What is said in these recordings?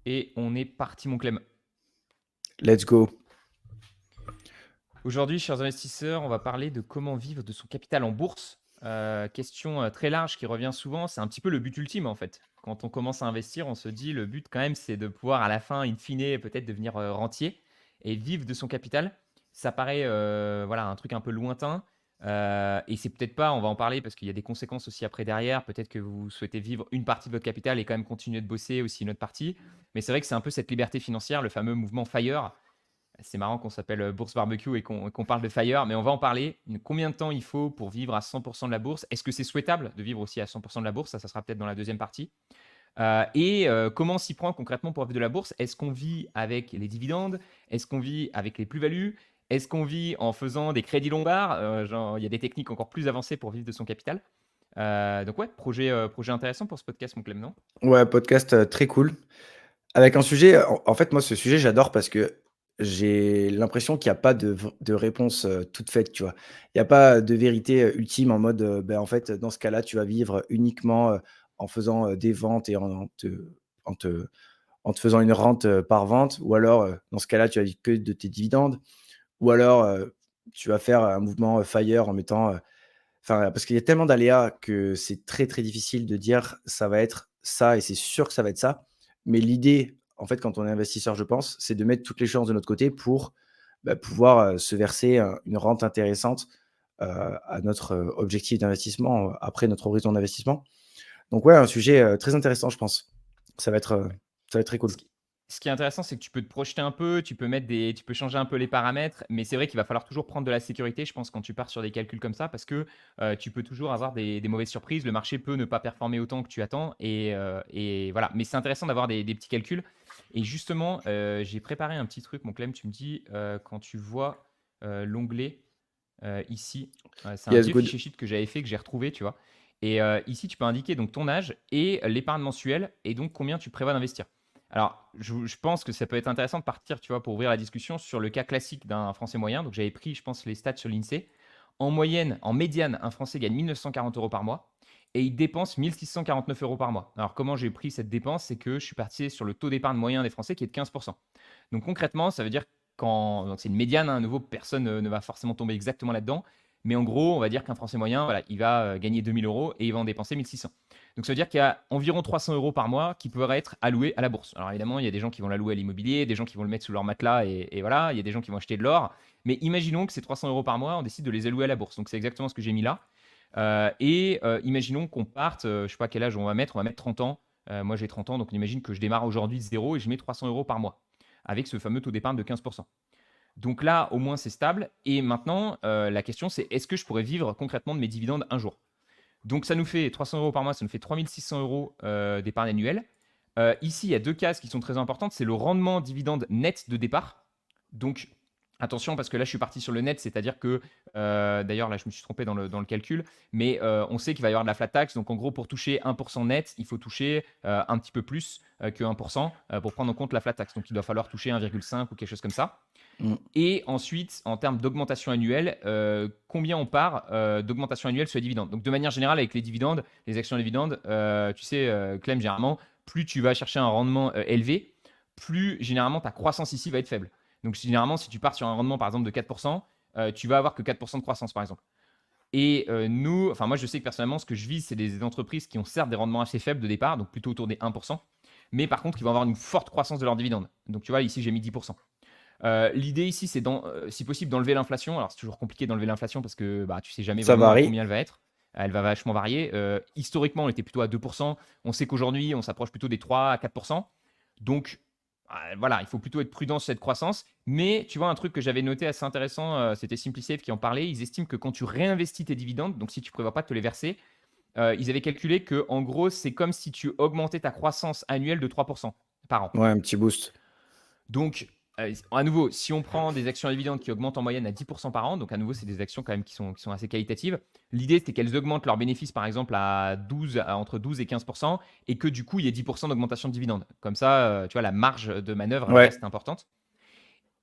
Et on est parti, mon Clem. Let's go. Aujourd'hui, chers investisseurs, on va parler de comment vivre de son capital en bourse. Question très large qui revient souvent, c'est un petit peu le but ultime en fait. Quand on commence à investir, on se dit le but quand même, c'est de pouvoir à la fin, in fine, peut-être devenir rentier et vivre de son capital. Ça paraît voilà, un truc un peu lointain. Et c'est peut-être pas, on va en parler parce qu'il y a des conséquences aussi après derrière. Peut-être que vous souhaitez vivre une partie de votre capital et quand même continuer de bosser aussi une autre partie. Mais c'est vrai que c'est un peu cette liberté financière, le fameux mouvement FIRE. C'est marrant qu'on s'appelle Bourse Barbecue et qu'on parle de FIRE, mais on va en parler. Combien de temps il faut pour vivre à 100% de la bourse? Est-ce que c'est souhaitable de vivre aussi à 100% de la bourse? Ça sera peut-être dans la deuxième partie. Comment s'y prend concrètement pour vivre de la bourse? Est-ce qu'on vit avec les dividendes? Est-ce qu'on vit avec les plus-values? Est-ce qu'on vit en faisant des crédits lombards? Genre, il y a des techniques encore plus avancées pour vivre de son capital. Donc ouais, projet intéressant pour ce podcast, mon Clem, non? Ouais, podcast très cool. Avec un sujet, en fait, moi, ce sujet, j'adore parce que j'ai l'impression qu'il n'y a pas de réponse toute faite, tu vois. Il n'y a pas de vérité ultime en mode, ben, en fait, dans ce cas-là, tu vas vivre uniquement en faisant des ventes et en te, en te faisant une rente par vente, ou alors, dans ce cas-là, tu vas vivre que de tes dividendes, ou alors, tu vas faire un mouvement FIRE en mettant. Enfin, parce qu'il y a tellement d'aléas que c'est très, très difficile de dire: «Ça va être ça et c'est sûr que ça va être ça». Mais l'idée, en fait, quand on est investisseur, je pense, c'est de mettre toutes les chances de notre côté pour, bah, pouvoir, se verser, une rente intéressante, à notre, objectif d'investissement, après notre horizon d'investissement. Donc ouais, un sujet, très intéressant, je pense. Ça va être, heu, ça va être très Ce cool. qui ce qui est intéressant, c'est que tu peux te projeter un peu, tu peux changer un peu les paramètres, mais c'est vrai qu'il va falloir toujours prendre de la sécurité, je pense, quand tu pars sur des calculs comme ça, parce que tu peux toujours avoir des mauvaises surprises. Le marché peut ne pas performer autant que tu attends, et voilà. Mais c'est intéressant d'avoir des petits calculs. Et justement, j'ai préparé un petit truc, mon Clem, tu me dis, quand tu vois l'onglet ici, c'est un Yes, vieux good. fichier sheet que j'avais fait, que j'ai retrouvé, tu vois. Et ici, tu peux indiquer donc ton âge et l'épargne mensuelle et donc combien tu prévois d'investir. Alors, je pense que ça peut être intéressant de partir, tu vois, pour ouvrir la discussion sur le cas classique d'un Français moyen. Donc, j'avais pris, je pense, les stats sur l'INSEE. En moyenne, en médiane, un Français gagne 1940 euros par mois et il dépense 1649 euros par mois. Alors, comment j'ai pris cette dépense? C'est que je suis parti sur le taux d'épargne moyen des Français qui est de 15%. Donc, concrètement, ça veut dire donc c'est une médiane, hein, à nouveau, personne ne va forcément tomber exactement là-dedans. Mais en gros, on va dire qu'un Français moyen, voilà, il va gagner 2000 euros et il va en dépenser 1600. Donc ça veut dire qu'il y a environ 300 euros par mois qui peuvent être alloués à la bourse. Alors évidemment, il y a des gens qui vont l'allouer à l'immobilier, des gens qui vont le mettre sous leur matelas et voilà, il y a des gens qui vont acheter de l'or. Mais imaginons que ces 300 euros par mois, on décide de les allouer à la bourse. Donc c'est exactement ce que j'ai mis là. Imaginons qu'on parte, je ne sais pas quel âge on va mettre 30 ans. Moi j'ai 30 ans, donc on imagine que je démarre aujourd'hui de zéro et je mets 300 euros par mois avec ce fameux taux d'épargne de 15%. Donc là, au moins, c'est stable. Et maintenant, la question, c'est est-ce que je pourrais vivre concrètement de mes dividendes un jour? Donc ça nous fait 300 euros par mois, ça nous fait 3600 euros d'épargne annuelle. Ici, il y a deux cases qui sont très importantes. C'est le rendement dividende net de départ. Donc attention, parce que là, je suis parti sur le net, c'est-à-dire que, d'ailleurs, là, je me suis trompé dans le calcul, mais on sait qu'il va y avoir de la flat tax. Donc en gros, pour toucher 1% net, il faut toucher un petit peu plus que 1% pour prendre en compte la flat tax. Donc il doit falloir toucher 1,5 ou quelque chose comme ça. Mmh. Et ensuite, en termes d'augmentation annuelle, combien on part d'augmentation annuelle sur les dividendes? Donc, de manière générale, avec les dividendes, les actions de dividendes, tu sais, Clem, généralement, plus tu vas chercher un rendement élevé, plus généralement ta croissance ici va être faible. Donc, généralement, si tu pars sur un rendement, par exemple, de 4%, tu vas avoir que 4% de croissance, par exemple. Et nous, enfin, moi, je sais que personnellement, ce que je vise, c'est des entreprises qui ont certes des rendements assez faibles de départ, donc plutôt autour des 1%, mais par contre, qui vont avoir une forte croissance de leurs dividendes. Donc, tu vois, ici, j'ai mis 10%. L'idée ici, c'est si possible d'enlever l'inflation. Alors, c'est toujours compliqué d'enlever l'inflation parce que bah, tu sais jamais Ça vraiment à varie. combien elle va être. Elle va vachement varier. Historiquement, on était plutôt à 2%. On sait qu'aujourd'hui, on s'approche plutôt des 3 à 4%. Donc, voilà, il faut plutôt être prudent sur cette croissance. Mais tu vois, un truc que j'avais noté assez intéressant, c'était SimpliSafe qui en parlait. Ils estiment que quand tu réinvestis tes dividendes, donc si tu ne prévois pas de te les verser, ils avaient calculé que en gros, c'est comme si tu augmentais ta croissance annuelle de 3% par an. Ouais, un petit boost. Donc, à nouveau, si on prend des actions à dividendes qui augmentent en moyenne à 10% par an, donc à nouveau, c'est des actions quand même qui sont assez qualitatives. L'idée, c'est qu'elles augmentent leurs bénéfices, par exemple, entre 12 et 15%, et que du coup, il y ait 10% d'augmentation de dividendes. Comme ça, tu vois, la marge de manœuvre, elle Ouais. reste importante.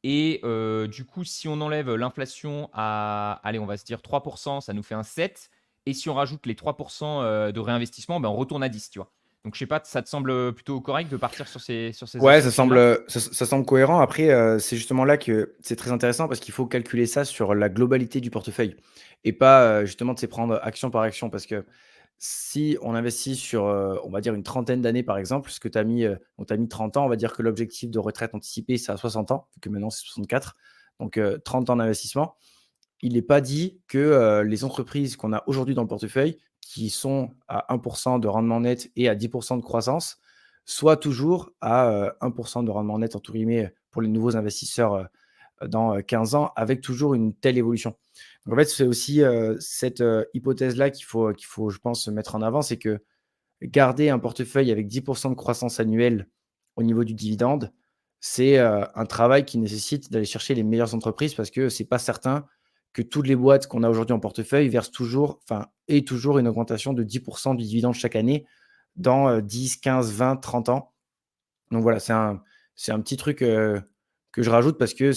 Et du coup, si on enlève l'inflation à, allez, on va se dire 3%, ça nous fait un 7. Et si on rajoute les 3% de réinvestissement, ben, on retourne à 10, tu vois. Donc, je sais pas, ça te semble plutôt correct de partir sur ces Ouais, assumptions-là? ça semble cohérent. Après, c'est justement là que c'est très intéressant parce qu'il faut calculer ça sur la globalité du portefeuille et pas, justement, tu sais, prendre action par action. Parce que si on investit sur, on va dire une trentaine d'années, par exemple, ce que tu as mis, donc tu as mis 30 ans, on va dire que l'objectif de retraite anticipée, c'est à 60 ans, vu que maintenant c'est 64. Donc, 30 ans d'investissement. Il n'est pas dit que, les entreprises qu'on a aujourd'hui dans le portefeuille, qui sont à 1 de rendement net et à 10 de croissance, soient toujours à, 1 de rendement net, entre guillemets, pour les nouveaux investisseurs, dans, 15 ans, avec toujours une telle évolution. Donc en fait, c'est aussi, cette, hypothèse-là qu'il faut, je pense, mettre en avant. C'est que garder un portefeuille avec 10 de croissance annuelle au niveau du dividende, c'est, un travail qui nécessite d'aller chercher les meilleures entreprises parce que c'est pas certain que toutes les boîtes qu'on a aujourd'hui en portefeuille versent toujours, enfin, aient toujours une augmentation de 10 du dividende chaque année dans, 10, 15, 20, 30 ans. Donc voilà, c'est un petit truc, que je rajoute parce que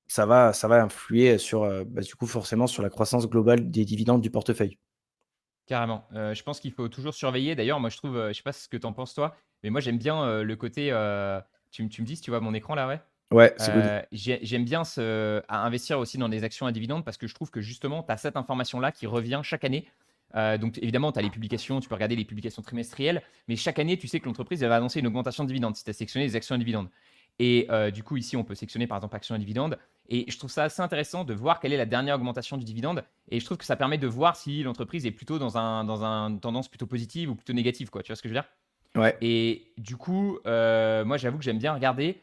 ça va influer sur, bah, du coup, forcément sur la croissance globale des dividendes du portefeuille. Carrément. Je pense qu'il faut toujours surveiller. D'ailleurs, moi, je trouve, je sais pas ce que tu en penses toi, mais moi, j'aime bien, le côté, tu me dis si tu vois mon écran là, ouais? Ouais, c'est good. J'aime bien à investir aussi dans des actions à dividendes parce que je trouve que justement, tu as cette information-là qui revient chaque année. Donc évidemment, tu as les publications, tu peux regarder les publications trimestrielles, mais chaque année, tu sais que l'entreprise, elle va annoncer une augmentation de dividendes si tu as sélectionné les actions à dividendes. Et du coup, ici, on peut sélectionner par exemple actions à dividendes. Et je trouve ça assez intéressant de voir quelle est la dernière augmentation du dividende. Et je trouve que ça permet de voir si l'entreprise est plutôt dans une tendance plutôt positive ou plutôt négative, quoi. Tu vois ce que je veux dire? Ouais. Et du coup, moi, j'avoue que j'aime bien regarder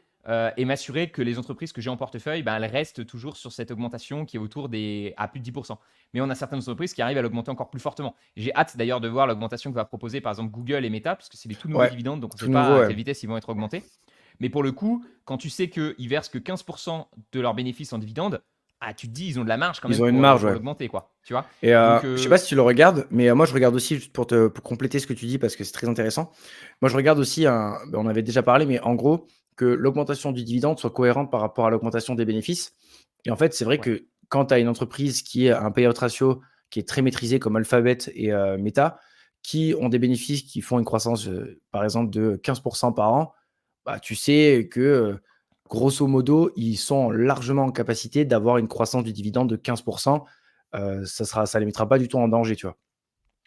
et m'assurer que les entreprises que j'ai en portefeuille, ben, elles restent toujours sur cette augmentation qui est autour à plus de 10%. Mais on a certaines entreprises qui arrivent à l'augmenter encore plus fortement. J'ai hâte d'ailleurs de voir l'augmentation que va proposer par exemple Google et Meta, parce que c'est des tout nouveaux Ouais, dividendes, donc on ne tout sait nouveau, pas à ouais. quelle vitesse ils vont être augmentés. Mais pour le coup, quand tu sais qu'ils versent que 15% de leurs bénéfices en dividendes, ah, tu te dis, ils ont de la marge quand Ils même ont une pour, marge, pour ouais. l'augmenter, quoi. Tu vois? Et Donc, je sais pas si tu le regardes, mais moi je regarde aussi juste pour compléter ce que tu dis parce que c'est très intéressant. Moi je regarde aussi on avait déjà parlé, mais en gros, que l'augmentation du dividende soit cohérente par rapport à l'augmentation des bénéfices. Et en fait, c'est vrai ouais. que quand tu as une entreprise qui a un payout ratio qui est très maîtrisé comme Alphabet et Meta, qui ont des bénéfices qui font une croissance, par exemple de 15 par an, bah, tu sais que, grosso modo, ils sont largement en capacité d'avoir une croissance du dividende de 15. Ça les mettra pas du tout en danger, tu vois?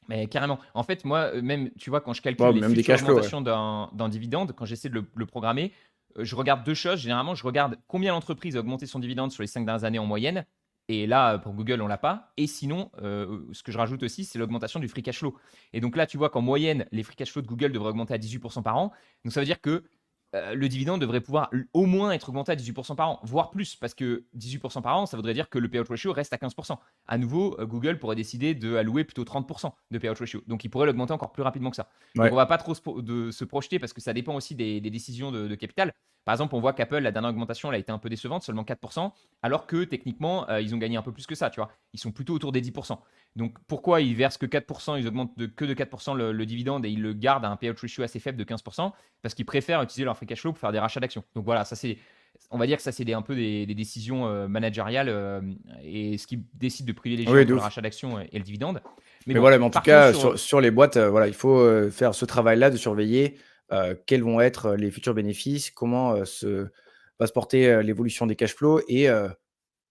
Mais carrément. En fait, moi, même, tu vois, quand je calcule Ouais, les même des futures cash flows, ouais. augmentations d'un dividende, quand j'essaie de le programmer, je regarde deux choses. Généralement, je regarde combien l'entreprise a augmenté son dividende sur les 5 dernières années en moyenne. Et là, pour Google, on l'a pas. Et sinon, ce que je rajoute aussi, c'est l'augmentation du free cash flow. Et donc là, tu vois qu'en moyenne, les free cash flow de Google devraient augmenter à 18% par an. Donc ça veut dire que le dividende devrait pouvoir au moins être augmenté à 18% par an, voire plus, parce que 18% par an, ça voudrait dire que le payout ratio reste à 15%. À nouveau, Google pourrait décider d'allouer plutôt 30% de payout ratio. Donc, il pourrait l'augmenter encore plus rapidement que ça. Donc, on Ouais. va pas trop se projeter parce que ça dépend aussi des décisions de capital. Par exemple, on voit qu'Apple, la dernière augmentation, elle a été un peu décevante, seulement 4%, alors que techniquement, ils ont gagné un peu plus que ça, tu vois. Ils sont plutôt autour des 10%. Donc, pourquoi ils versent que 4%, ils augmentent que de 4% le dividende et ils le gardent à un payout ratio assez faible de 15%? Parce qu'ils préfèrent utiliser leur free cash flow pour faire des rachats d'actions. Donc voilà, ça c'est, on va dire que ça c'est un peu des décisions managériales et ce qui décide de privilégier Oui, de entre le ouf. rachat d'actions et le dividende. Mais Mais bon, voilà, mais en tout partons cas, sur. sur les boîtes, voilà, il faut, faire ce travail-là de surveiller, quels vont être, les futurs bénéfices, comment, va se porter, l'évolution des cash flows et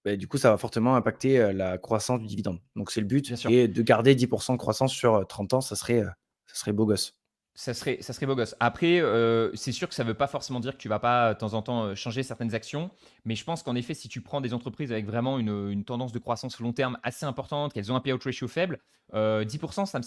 beh, du coup, ça va fortement impacter, la croissance du dividende. Donc c'est le but Bien sûr. et de garder 10 de croissance sur, 30 ans, ça serait beau gosse. Ça serait beau gosse. Après, c'est sûr que ça ne veut pas forcément dire que tu vas pas de temps en temps changer certaines actions, mais je pense qu'en effet, si tu prends des entreprises avec vraiment une tendance de croissance long terme assez importante, qu'elles ont un payout ratio faible, 10%, ça me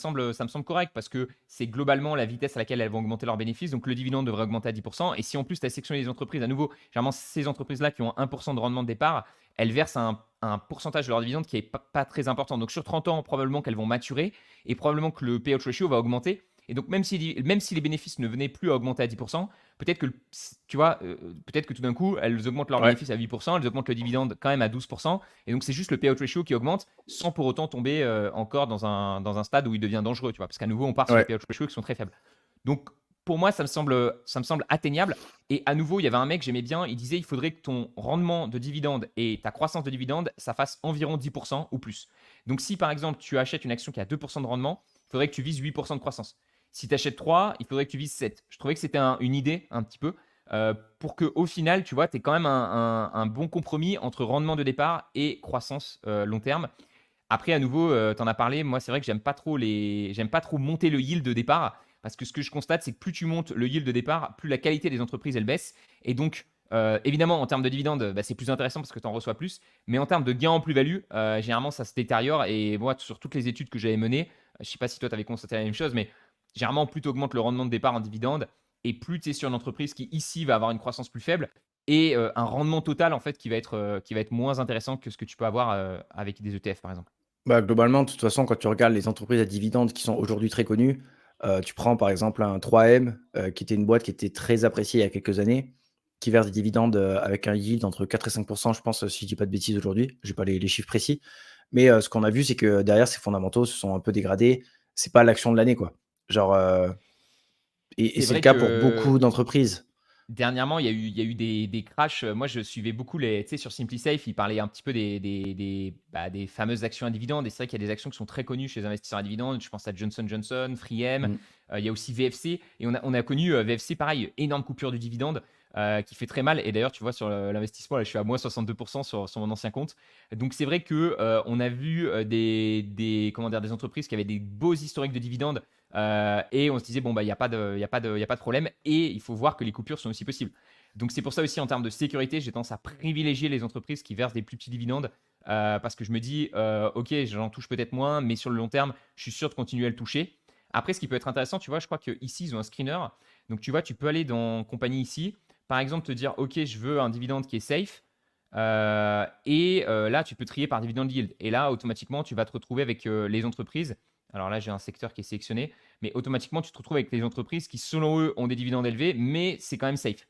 semble correct parce que c'est globalement la vitesse à laquelle elles vont augmenter leurs bénéfices. Donc le dividende devrait augmenter à 10%. Et si en plus tu as sectionné les entreprises, à nouveau, généralement ces entreprises-là qui ont 1% de rendement de départ, elles versent un pourcentage de leur dividende qui est pas très important. Donc sur 30 ans, probablement qu'elles vont maturer et probablement que le payout ratio va augmenter. Et donc, même si les bénéfices ne venaient plus à augmenter à 10%, peut-être que, tu vois, peut-être que tout d'un coup, elles augmentent leurs Ouais, bénéfices à 8%, elles augmentent le dividende quand même à 12%, et donc c'est juste le payout ratio qui augmente sans pour autant tomber encore dans un stade où il devient dangereux, tu vois, parce qu'à nouveau, on part sur des ouais. payout ratios qui sont très faibles. Donc, pour moi, ça me semble atteignable. Et à nouveau, il y avait un mec, j'aimais bien, il disait il faudrait que ton rendement de dividende et ta croissance de dividende, ça fasse environ 10% ou plus. Donc, si par exemple, tu achètes une action qui a 2% de rendement, il faudrait que tu vises 8% de croissance. Si tu achètes 3, il faudrait que tu vises 7. Je trouvais que c'était une idée un petit peu pour qu'au final, tu vois, tu aies quand même un bon compromis entre rendement de départ et croissance long terme. Après, à nouveau, tu en as parlé. Moi, c'est vrai que j'aime pas trop monter le yield de départ parce que ce que je constate, c'est que plus tu montes le yield de départ, plus la qualité des entreprises elle baisse. Et donc, évidemment, en termes de dividendes, bah, c'est plus intéressant parce que tu en reçois plus. Mais en termes de gain en plus-value, généralement, ça se détériore. Et moi, sur toutes les études que j'avais menées, je sais pas si toi, tu avais constaté la même chose, mais généralement, plus tu augmentes le rendement de départ en dividende et plus tu es sur une entreprise qui, ici, va avoir une croissance plus faible et un rendement total, en fait, qui va être moins intéressant que ce que tu peux avoir avec des ETF, par exemple. Bah, globalement, de toute façon, quand tu regardes les entreprises à dividendes qui sont aujourd'hui très connues, tu prends par exemple un 3M, qui était une boîte qui était très appréciée il y a quelques années, qui verse des dividendes, avec un yield entre 4 et 5 je pense, si je dis pas de bêtises aujourd'hui. J'ai pas les chiffres précis. Mais, ce qu'on a vu, c'est que derrière, ces fondamentaux se sont un peu dégradés. C'est pas l'action de l'année, quoi. Genre, et C'est c'est le vrai cas pour beaucoup que d'entreprises. dernièrement, il y a eu des crashs. Moi, je suivais beaucoup tu sais, sur SimpliSafe, ils parlaient un petit peu des fameuses actions à dividendes. Et c'est vrai qu'il y a des actions qui sont très connues chez les investisseurs à dividendes. Je pense à Johnson Johnson, 3M. Mmh. Il y a aussi VFC. Et on a connu VFC, pareil, énorme coupure du dividende qui fait très mal. Et d'ailleurs, tu vois, sur l'investissement, là, je suis à moins 62% sur mon ancien compte. Donc, c'est vrai que on a vu comment dire, des entreprises qui avaient des beaux historiques de dividendes et on se disait, bon, bah, il n'y a pas de, y a pas de, y a pas de problème. Et il faut voir que les coupures sont aussi possibles. Donc, c'est pour ça aussi, en termes de sécurité, j'ai tendance à privilégier les entreprises qui versent des plus petits dividendes parce que je me dis, OK, j'en touche peut-être moins, mais sur le long terme, je suis sûr de continuer à le toucher. Après, ce qui peut être intéressant, tu vois, je crois qu'ici, ils ont un screener. Donc, tu vois, tu peux aller dans compagnie ici, par exemple, te dire, OK, je veux un dividende qui est safe. Là, tu peux trier par dividende yield. Et là, automatiquement, tu vas te retrouver avec les entreprises. Alors là, j'ai un secteur qui est sélectionné, mais automatiquement, tu te retrouves avec les entreprises qui, selon eux, ont des dividendes élevés, mais c'est quand même safe.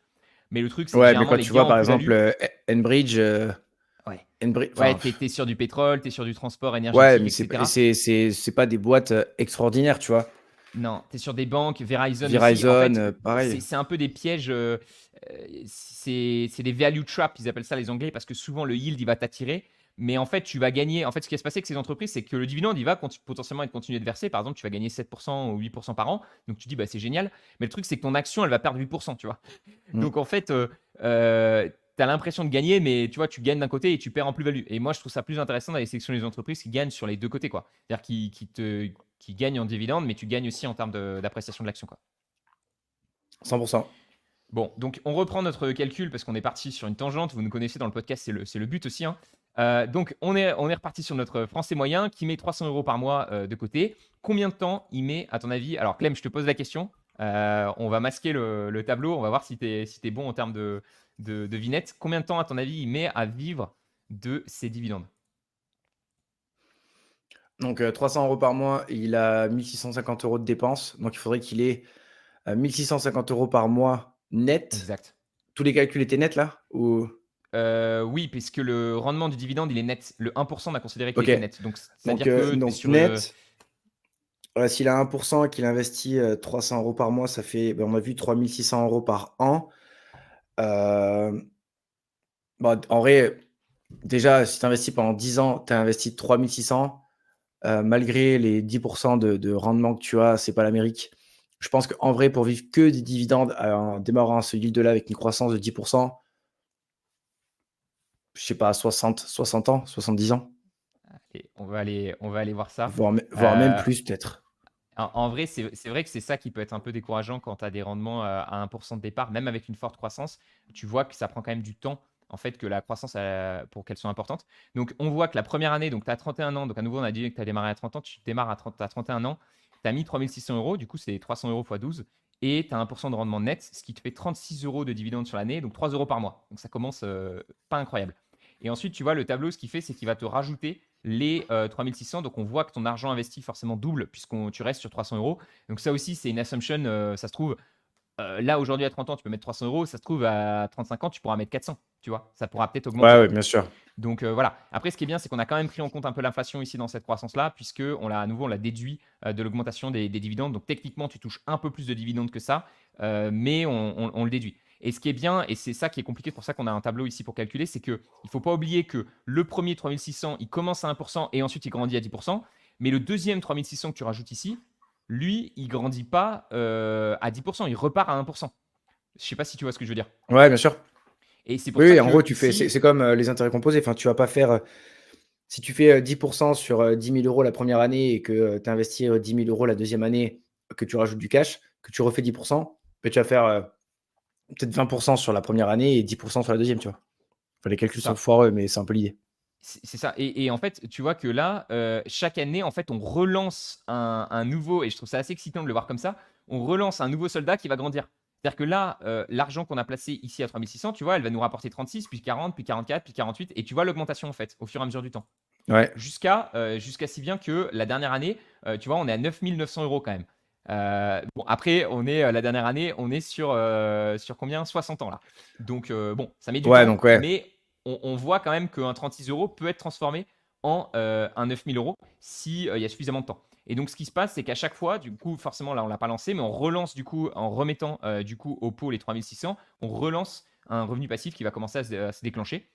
Mais le truc, c'est que Ouais, mais généralement, quand les tu gains vois, en par exemple, plus-value, Enbridge, ouais, ouais, enfin, t'es sur du pétrole, t'es sur du transport ouais, énergétique, mais etc. c'est pas des boîtes, extraordinaires, tu vois? Non, tu es sur des banques, Verizon aussi. En Verizon, fait, pareil. c'est un peu des pièges. C'est des value traps, ils appellent ça les Anglais, parce que souvent le yield, il va t'attirer. Mais en fait, tu vas gagner. En fait, ce qui va se passer avec ces entreprises, c'est que le dividende, il va potentiellement être continué de verser. Par exemple, tu vas gagner 7% ou 8% par an. Donc, tu dis, bah, c'est génial. Mais le truc, c'est que ton action, elle va perdre 8%, tu vois. Mmh. Donc, en fait, tu as l'impression de gagner, mais tu vois, tu gagnes d'un côté et tu perds en plus-value. Et moi, je trouve ça plus intéressant d'aller sélectionner les entreprises qui gagnent sur les deux côtés, quoi. C'est-à-dire qui gagnent en dividende, mais tu gagnes aussi en termes d'appréciation de l'action, quoi. 100. Bon, donc on reprend notre calcul parce qu'on est parti sur une tangente. Vous nous connaissez dans le podcast, c'est le but aussi, hein. Donc on est reparti sur notre français moyen qui met 300 euros par mois de côté. Combien de temps il met, à ton avis? Alors Clem, je te pose la question. On va masquer le tableau. On va voir si tu es, si t'es bon en termes de vignettes. Combien de temps, à ton avis, il met à vivre de ses dividendes? Donc, 300 € par mois, il a 1 650 € de dépenses. Donc il faudrait qu'il ait, 1 650 € par mois net. Exact. Tous les calculs étaient nets là? Ou Oui, puisque le rendement du dividende, il est net. Le 1%, on a considéré qu'il OK. était net. Donc, c'est-à-dire que tu es Donc sur le. net, s'il a 1 et qu'il investit, 300 € par mois, ça fait, bah, on a vu 3 600 € par an. Hem, Bah, en vrai, déjà, si tu investis pendant 10 ans, tu as investi 3 600, malgré les 10 de rendement que tu as, c'est pas l'Amérique. Je pense qu'en vrai, pour vivre que des dividendes, en démarrant à ce yield-là avec une croissance de 10, je sais pas, 60 ans, 70 ans, Et on va aller voir ça. voire même Euh, plus peut-être. en vrai, c'est vrai que c'est ça qui peut être un peu décourageant quand tu as des rendements à 1% de départ, même avec une forte croissance. Tu vois que ça prend quand même du temps, en fait, que la croissance, pour qu'elle soit importante. Donc, on voit que la première année, donc tu as 31 ans, donc à nouveau, on a dit que tu as démarré à 30 ans, tu démarres à 31 ans, tu as mis 3 600 euros, du coup, c'est 300 euros x 12, et tu as 1% de rendement net, ce qui te fait 36 euros de dividendes sur l'année, donc 3 euros par mois. Donc, ça commence pas incroyable. Et ensuite, tu vois, le tableau, ce qu'il fait, c'est qu'il va te rajouter les 3600. Donc, on voit que ton argent investi forcément double puisque tu restes sur 300 euros. Donc, ça aussi, c'est une assumption. Ça se trouve, là, aujourd'hui, à 30 ans, tu peux mettre 300 euros. Ça se trouve, à 35 ans, tu pourras mettre 400. Tu vois, ça pourra peut-être Ouais, augmenter. ouais, bien sûr. Donc, voilà. Après, ce qui est bien, c'est qu'on a quand même pris en compte un peu l'inflation ici dans cette croissance-là, puisque à nouveau, on l'a déduit de l'augmentation des dividendes. Donc, techniquement, tu touches un peu plus de dividendes que ça, mais on le déduit. Et ce qui est bien, et c'est ça qui est compliqué, c'est pour ça qu'on a un tableau ici pour calculer, c'est qu'il ne faut pas oublier que le premier 3600, il commence à 1% et ensuite il grandit à 10%. Mais le deuxième 3600 que tu rajoutes ici, lui, il grandit pas à 10%, il repart à 1%. Je sais pas si tu vois ce que je veux dire. Ouais, bien sûr. Et c'est pour Oui, ça oui, en gros, que tu fais ici, c'est comme, les intérêts composés. Enfin, tu vas pas faire, si tu fais, 10 sur, 10 000 € la première année et que, tu investis, 10 000 € la deuxième année, que tu rajoutes du cash, que tu refais 10, beh, tu vas faire, peut-être 20 sur la première année et 10 sur la deuxième, tu vois? Enfin, les c'est calculs sont ça. foireux, mais c'est un peu l'idée. C'est ça. Et en fait, tu vois que là, chaque année, en fait, on relance un nouveau, et je trouve ça assez excitant de le voir comme ça, on relance un nouveau soldat qui va grandir. C'est-à-dire que là, l'argent qu'on a placé ici à 3600, tu vois, elle va nous rapporter 36, puis 40, puis 44, puis 48, et tu vois l'augmentation en fait, au fur et à mesure du temps. Ouais. Jusqu'à si bien que la dernière année, tu vois, on est à 9 900 € quand même. Bon, après, la dernière année, on est sur combien? 60 ans là. Donc, bon, ça met du Ouais, temps, donc ouais. mais on voit quand même qu'un 36 € peut être transformé en un 9 000 € s'il y a suffisamment de temps. Et donc, ce qui se passe, c'est qu'à chaque fois, du coup, forcément, là, on l'a pas lancé, mais on relance du coup, en remettant du coup au pot les 3600, on relance un revenu passif qui va commencer à se déclencher.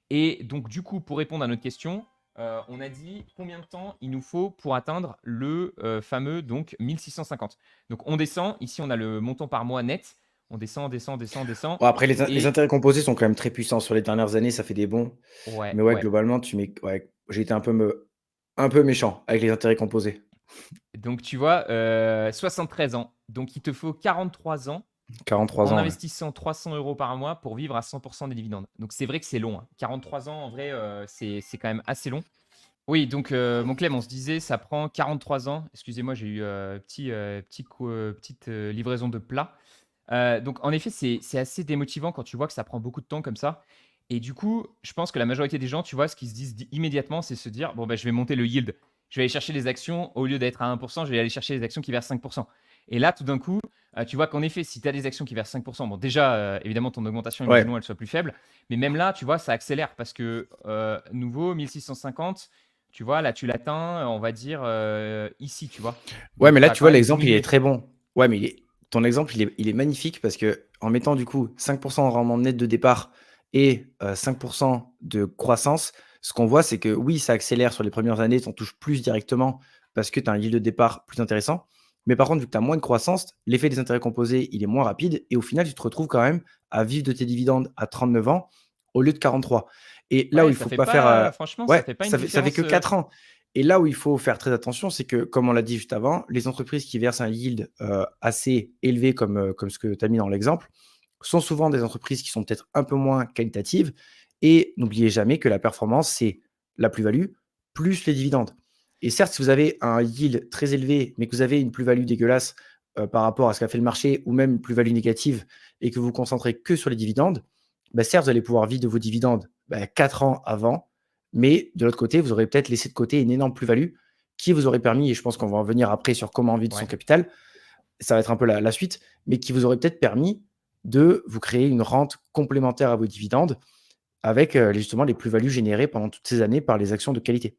Et donc, du coup, pour répondre à notre question, on a dit combien de temps il nous faut pour atteindre le fameux donc 1650. Donc, on descend. Ici, on a le montant par mois net. On descend, descend, descend, descend. Bon, après les Et intérêts composés sont quand même très puissants sur les dernières années, ça fait des bons. ouais, Mais ouais, ouais. globalement, tu mets ouais, j'ai été un peu méchant avec les intérêts composés. Donc, tu vois, 73 ans. Donc, il te faut 43 ans 43 en ans, ouais. investissant 300 € par mois pour vivre à 100% des dividendes. Donc, c'est vrai que c'est long, hein. 43 ans, en vrai, c'est quand même assez long. Oui, donc mon Clem, on se disait, ça prend 43 ans. Excusez-moi, j'ai eu petite livraison de plat. Donc en effet, c'est assez démotivant quand tu vois que ça prend beaucoup de temps comme ça. Et du coup, je pense que la majorité des gens, tu vois, ce qu'ils se disent immédiatement, c'est se dire, bon, bah, je vais monter le yield. Je vais aller chercher les actions, au lieu d'être à 1%, je vais aller chercher les actions qui versent 5%. Et là, tout d'un coup, tu vois qu'en effet, si tu as des actions qui versent 5%, bon, déjà, évidemment, ton augmentation, Ouais. imaginons, elle soit plus faible. Mais même là, tu vois, ça accélère parce que nouveau, 1650, tu vois, là, tu l'atteins, on va dire, ici, tu vois. Ouais, Donc, mais tu là, as tu quand vois, même l'exemple, il est diminué. très bon. Ouais, mais ton exemple, il est magnifique parce que en mettant du coup 5 de rendement net de départ et 5 de croissance, ce qu'on voit, c'est que oui, ça accélère sur les premières années, tu en touches plus directement parce que tu as un yield de départ plus intéressant. Mais par contre, vu que tu as moins de croissance, l'effet des intérêts composés, il est moins rapide et au final, tu te retrouves quand même à vivre de tes dividendes à 39 ans au lieu de 43. Et là où Ouais, il ça faut fait pas faire, pas, franchement, ça ouais, fait pas une ça fait que différence. 4 ans. Et là où il faut faire très attention, c'est que, comme on l'a dit juste avant, les entreprises qui versent un yield assez élevé, comme ce que tu as mis dans l'exemple, sont souvent des entreprises qui sont peut-être un peu moins qualitatives. Et n'oubliez jamais que la performance, c'est la plus-value plus les dividendes. Et certes, si vous avez un yield très élevé, mais que vous avez une plus-value dégueulasse par rapport à ce qu'a fait le marché, ou même une plus-value négative, et que vous vous concentrez que sur les dividendes, bah, certes, vous allez pouvoir vivre de vos dividendes 4 ans avant, mais de l'autre côté, vous aurez peut-être laissé de côté une énorme plus-value qui vous aurait permis, et je pense qu'on va en venir après sur comment vivre de son Ouais. capital, ça va être un peu la suite, mais qui vous aurait peut-être permis de vous créer une rente complémentaire à vos dividendes avec justement les plus-values générées pendant toutes ces années par les actions de qualité.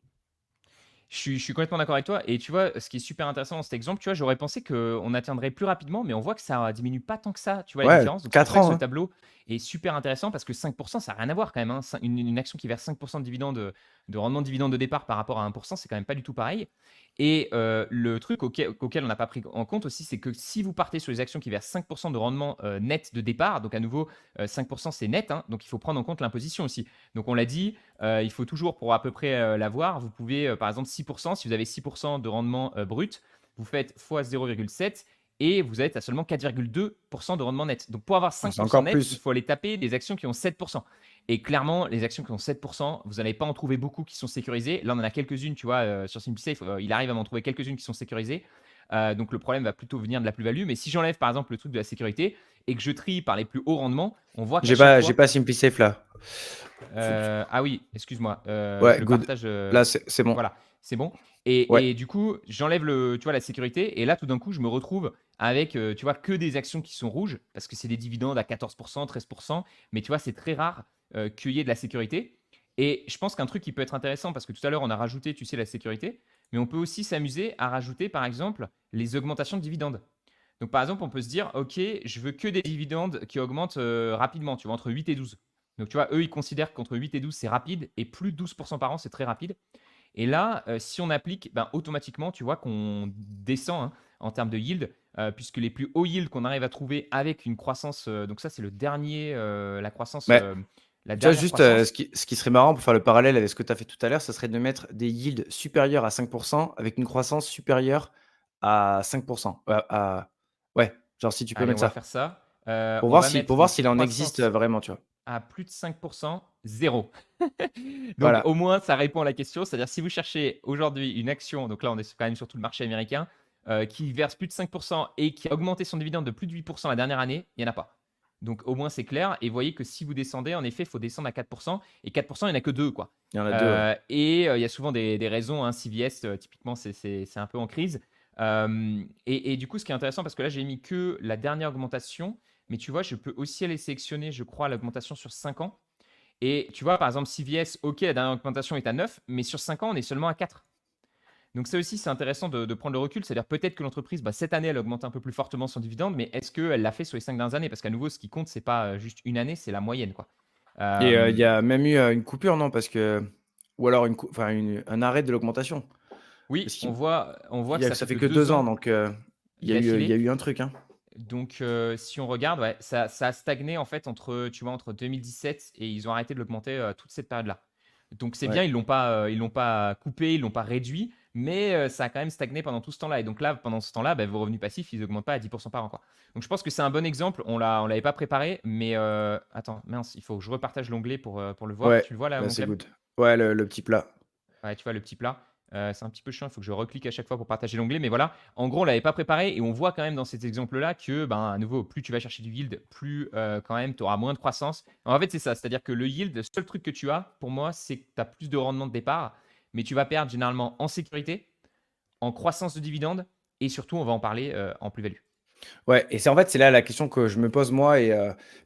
Je suis complètement d'accord avec toi. Et tu vois, ce qui est super intéressant dans cet exemple, tu vois, j'aurais pensé qu'on atteindrait plus rapidement, mais on voit que ça diminue pas tant que ça, tu vois, la Ouais, différence. Donc c'est pour 4 ça que ans, ce hein. tableau est super intéressant parce que 5%, ça n'a rien à voir quand même, hein. Une action qui verse 5% de dividendes, de rendement de dividende de départ par rapport à 1%, c'est quand même pas du tout pareil. Et le truc auquel on n'a pas pris en compte aussi, c'est que si vous partez sur les actions qui versent 5% de rendement net de départ, donc à nouveau, 5% c'est net, hein, donc il faut prendre en compte l'imposition aussi. Donc on l'a dit, il faut toujours, pour à peu près l'avoir, vous pouvez, par exemple, 6%, si vous avez 6% de rendement brut, vous faites x 0,7 et vous êtes à seulement 4,2% de rendement net. Donc pour avoir C'est 5% encore net, il plus. faut aller taper des actions qui ont 7%. Et clairement, les actions qui ont 7%, vous n'allez pas en trouver beaucoup qui sont sécurisées. Là, on en a quelques-unes, tu vois, sur SimpliSafe, il arrive à m'en trouver quelques-unes qui sont sécurisées. Donc le problème va plutôt venir de la plus-value. Mais si j'enlève par exemple le truc de la sécurité et que je trie par les plus hauts rendements, on voit qu'à chaque J'ai fois, pas SimpliSafe là. ah oui, excuse-moi, je Ouais, le good. partage. Là, c'est bon. Voilà, c'est bon. Ouais. Et du coup, j'enlève tu vois, la sécurité. Et là, tout d'un coup, je me retrouve avec, tu vois, que des actions qui sont rouges parce que c'est des dividendes à 14%, 13%. Mais tu vois, c'est très rare qu'il y ait de la sécurité. Et je pense qu'un truc qui peut être intéressant, parce que tout à l'heure, on a rajouté, tu sais, la sécurité, mais on peut aussi s'amuser à rajouter, par exemple, les augmentations de dividendes. Donc, par exemple, on peut se dire, OK, je veux que des dividendes qui augmentent rapidement, tu vois, entre 8 et 12. Donc, tu vois, eux, ils considèrent qu'entre 8 et 12, c'est rapide, et plus de 12% par an, c'est très rapide. Et là, si on applique, ben, automatiquement, tu vois qu'on descend, hein. en termes de yield, puisque les plus hauts yields qu'on arrive à trouver avec une croissance, donc ça c'est la croissance, Mais la tu vois, dernière juste, croissance. ce qui serait marrant pour faire le parallèle avec ce que tu as fait tout à l'heure, ça serait de mettre des yields supérieurs à 5 avec une croissance supérieure à 5 ouais, genre si tu peux Allez, mettre on va ça. faire ça. Pour On voir va si pour mettre voir une s'il en existe, croissance vraiment, tu vois? à plus de 5%, 0. Donc au Voilà, moins, ça répond à la question. C'est-à-dire si vous cherchez aujourd'hui une action, donc là on est quand même sur tout le marché américain, qui verse plus de 5% et qui a augmenté son dividende de plus de 8% la dernière année, il n'y en a pas. Donc au moins c'est clair. Et vous voyez que si vous descendez, en effet, il faut descendre à 4%. Et 4%, il n'y en a que 2, quoi. il y en a 2, ouais. Il y a souvent des raisons. Hein. CVS, typiquement, c'est un peu en crise. Et du coup, ce qui est intéressant, parce que là, j'ai mis que la dernière augmentation. Mais tu vois, je peux aussi aller sélectionner, je crois, l'augmentation sur 5 ans. Et tu vois, par exemple, CVS, OK, la dernière augmentation est à 9, mais sur 5 ans, on est seulement à 4. Donc ça aussi, c'est intéressant de prendre le recul. C'est-à-dire peut-être que l'entreprise, bah, cette année, elle augmente un peu plus fortement son dividende, mais est-ce qu'elle l'a fait sur les 5 dernières années? Parce qu'à nouveau, ce qui compte, c'est pas juste une année, c'est la moyenne, quoi. Et il Euh, y a même eu, une coupure, non? Parce que ou alors un arrêt de l'augmentation. Parce oui, qu'il on voit il que y a ça ça fait fait que que 2 2 ans, ans donc il y a d'affilée. eu un truc, hein. Donc, si on regarde, ouais, ça a stagné en fait entre, tu vois, entre 2017 et ils ont arrêté de l'augmenter toute cette période-là. Donc, c'est bien, Ouais. ils l'ont pas coupé, ils l'ont pas réduit, mais ça a quand même stagné pendant tout ce temps-là. Et donc là, pendant ce temps-là, bah, vos revenus passifs, ils augmentent pas à 10% par an, quoi. Donc, je pense que c'est un bon exemple. On l'avait pas préparé, mais attends, mince, il faut que je repartage l'onglet pour le voir. Ouais, Tu le vois là, là, mon c'est Clem? good. Ouais, le petit plat. Ouais, tu vois le petit plat. C'est un petit peu chiant, il faut que je reclique à chaque fois pour partager l'onglet. Mais voilà, en gros, on l'avait pas préparé et on voit quand même dans cet exemple-là que, ben, à nouveau, plus tu vas chercher du yield, plus quand même tu auras moins de croissance. En fait, c'est ça. C'est-à-dire que le yield, le seul truc que tu as, pour moi, c'est que tu as plus de rendement de départ, mais tu vas perdre généralement en sécurité, en croissance de dividendes et surtout, on va en parler en plus-value. Ouais, et c'est en fait, c'est là la question que je me pose moi et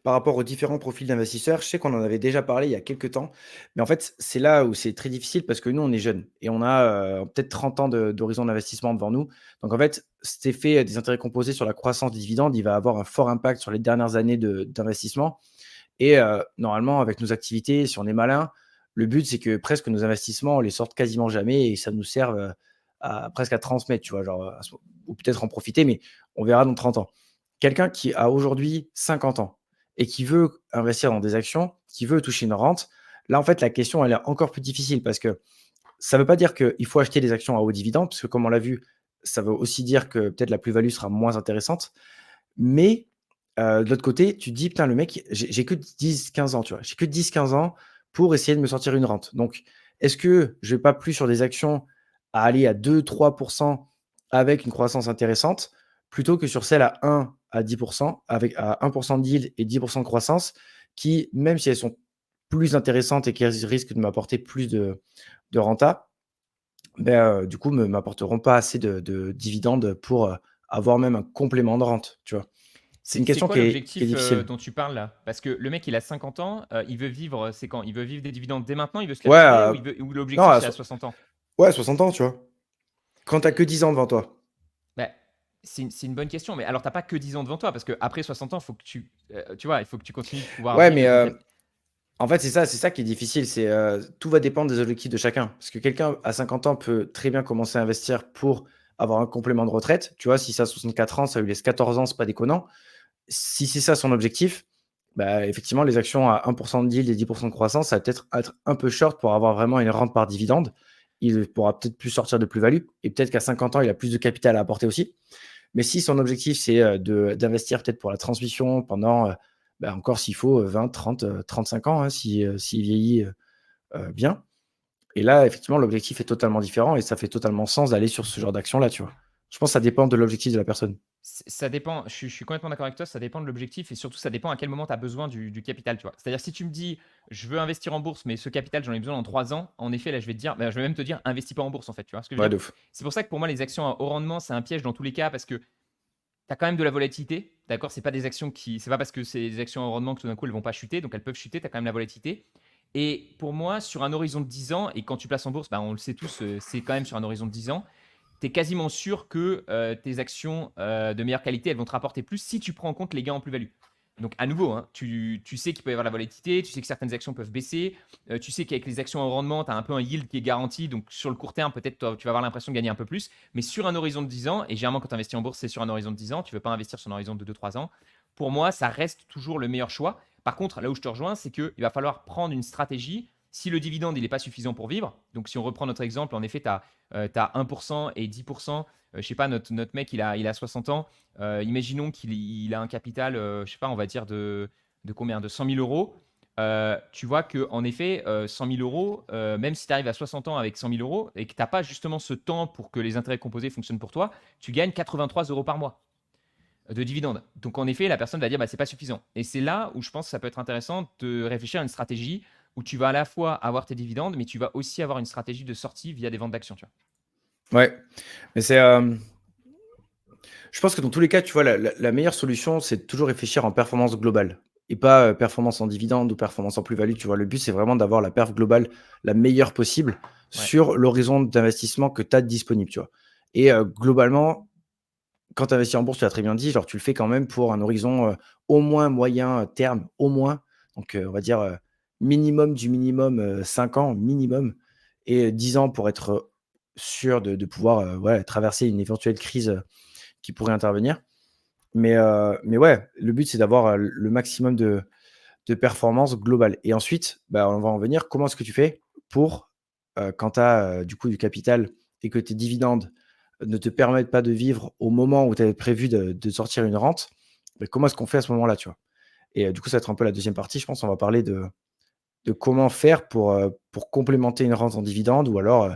par rapport aux différents profils d'investisseurs. Je sais qu'on en avait déjà parlé il y a quelques temps, mais en fait, c'est là où c'est très difficile parce que nous, on est jeunes et on a, peut-être 30 ans d'horizon d'investissement devant nous. Donc en fait, cet effet des intérêts composés sur la croissance des dividendes, il va avoir un fort impact sur les dernières années d'investissement et normalement, avec nos activités, si on est malin, le but, c'est que presque nos investissements, on les sorte quasiment jamais et ça nous serve, presque à transmettre, tu vois? Genre, ou peut-être en profiter, mais on verra dans 30 ans. Quelqu'un qui a aujourd'hui 50 ans et qui veut investir dans des actions, qui veut toucher une rente, là, en fait, la question, elle est encore plus difficile parce que ça ne veut pas dire qu'il faut acheter des actions à haut dividende, parce que comme on l'a vu, ça veut aussi dire que peut-être la plus-value sera moins intéressante. Mais de l'autre côté, tu te dis: «Putain, le mec, j'ai que 10-15 ans», tu vois? J'ai que 10-15 ans pour essayer de me sortir une rente. Donc, est-ce que je vais pas plus sur des actions à aller à 2-3 avec une croissance intéressante, plutôt que sur celles à 1 à 10 avec à 1 de yield et 10 de croissance qui, même si elles sont plus intéressantes et qui risquent de m'apporter plus de renta, du coup, m'apporteront pas assez de dividendes pour, avoir même un complément de rente, tu vois? C'est une C'est question quoi qui est l'objectif difficile. dont tu parles là? Parce que le mec, il a 50 ans, il veut vivre, c'est quand? Il veut vivre des dividendes dès maintenant, il veut se les Ouais, retirer ou non, l'objectif c'est à 60 ans? ouais, 60 ans, tu vois? Quand tu as que 10 ans devant toi. Bah, c'est une bonne question, mais alors t'as pas que 10 ans devant toi, parce qu'après 60 ans, faut que tu vois, il faut que tu continues de pouvoir Ouais, vivre mais de ton cap. en fait, c'est ça qui est difficile, c'est, tout va dépendre des objectifs de chacun. Parce que quelqu'un à 50 ans peut très bien commencer à investir pour avoir un complément de retraite. Tu vois? Si ça a 64 ans, ça lui laisse 14 ans, c'est pas déconnant. Si c'est ça son objectif, bah, effectivement, les actions à 1 de yield et 10 de croissance, ça va peut-être être un peu short pour avoir vraiment une rente par dividende. Il pourra peut-être plus sortir de plus-value et peut-être qu'à 50 ans, il a plus de capital à apporter aussi. Mais si son objectif, c'est, d'investir peut-être pour la transmission pendant, encore s'il faut, 20, 30, 35 ans, hein, si, s'il vieillit, bien. Et là, effectivement, l'objectif est totalement différent et ça fait totalement sens d'aller sur ce genre d'action-là, tu vois? Je pense que ça dépend de l'objectif de la personne. Ça dépend, je suis complètement d'accord avec toi, ça dépend de l'objectif et surtout ça dépend à quel moment tu as besoin du capital, tu vois. C'est-à-dire si tu me dis je veux investir en bourse, mais ce capital j'en ai besoin dans 3 ans, en effet là je vais te dire, bah, je vais même te dire investis pas en bourse en fait, tu vois ce que je veux Ouais, dire? de ouf. C'est pour ça que pour moi les actions à haut rendement c'est un piège dans tous les cas parce que tu as quand même de la volatilité, d'accord? C'est pas parce que c'est des actions à haut rendement que tout d'un coup elles vont pas chuter, donc elles peuvent chuter, tu as quand même la volatilité. Et pour moi, sur un horizon de 10 ans, et quand tu places en bourse, bah, on le sait tous, c'est quand même sur un horizon de 10 ans, tu es quasiment sûr que tes actions de meilleure qualité, elles vont te rapporter plus si tu prends en compte les gains en plus-value. Donc, à nouveau, hein, tu sais qu'il peut y avoir la volatilité, tu sais que certaines actions peuvent baisser, tu sais qu'avec les actions au rendement, tu as un peu un yield qui est garanti. Donc, sur le court terme, peut-être tu vas avoir l'impression de gagner un peu plus. Mais sur un horizon de 10 ans, et généralement, quand tu investis en bourse, c'est sur un horizon de 10 ans, tu ne veux pas investir sur un horizon de 2-3 ans. Pour moi, ça reste toujours le meilleur choix. Par contre, là où je te rejoins, c'est qu'il va falloir prendre une stratégie. Si le dividende il n'est pas suffisant pour vivre, donc si on reprend notre exemple, en effet, tu as, 1% et 10%. Je ne sais pas, notre mec, il a 60 ans. Imaginons qu'il a un capital, je sais pas, on va dire de combien? De 100 000 euros. Tu vois qu'en effet, 100 000 euros, même si tu arrives à 60 ans avec 100 000 euros et que tu n'as pas justement ce temps pour que les intérêts composés fonctionnent pour toi, tu gagnes 83 euros par mois de dividendes. Donc en effet, la personne va dire bah, c'est pas suffisant. Et c'est là où je pense que ça peut être intéressant de réfléchir à une stratégie où tu vas à la fois avoir tes dividendes, mais tu vas aussi avoir une stratégie de sortie via des ventes d'actions. Tu vois. Ouais, mais je pense que dans tous les cas, tu vois, la meilleure solution, c'est de toujours réfléchir en performance globale et pas performance en dividende ou performance en plus-value. Tu vois, le but, c'est vraiment d'avoir la perf globale la meilleure possible Ouais. sur l'horizon d'investissement que tu as disponible. Tu vois. Et globalement, quand tu investis en bourse, tu l'as très bien dit, genre, tu le fais quand même pour un horizon au moins moyen terme, au moins. Donc, on va dire minimum du minimum 5 ans minimum et 10 ans pour être sûr de pouvoir ouais, traverser une éventuelle crise qui pourrait intervenir. Mais ouais, le but, c'est d'avoir le maximum de performance globale. Et ensuite, bah, on va en venir. Comment est-ce que tu fais pour, quand tu as du coup du capital et que tes dividendes ne te permettent pas de vivre au moment où tu avais prévu de sortir une rente, bah, comment est-ce qu'on fait à ce moment-là, tu vois? Et du coup, ça va être un peu la deuxième partie, je pense. On va parler de comment faire pour complémenter une rente en dividende ou alors,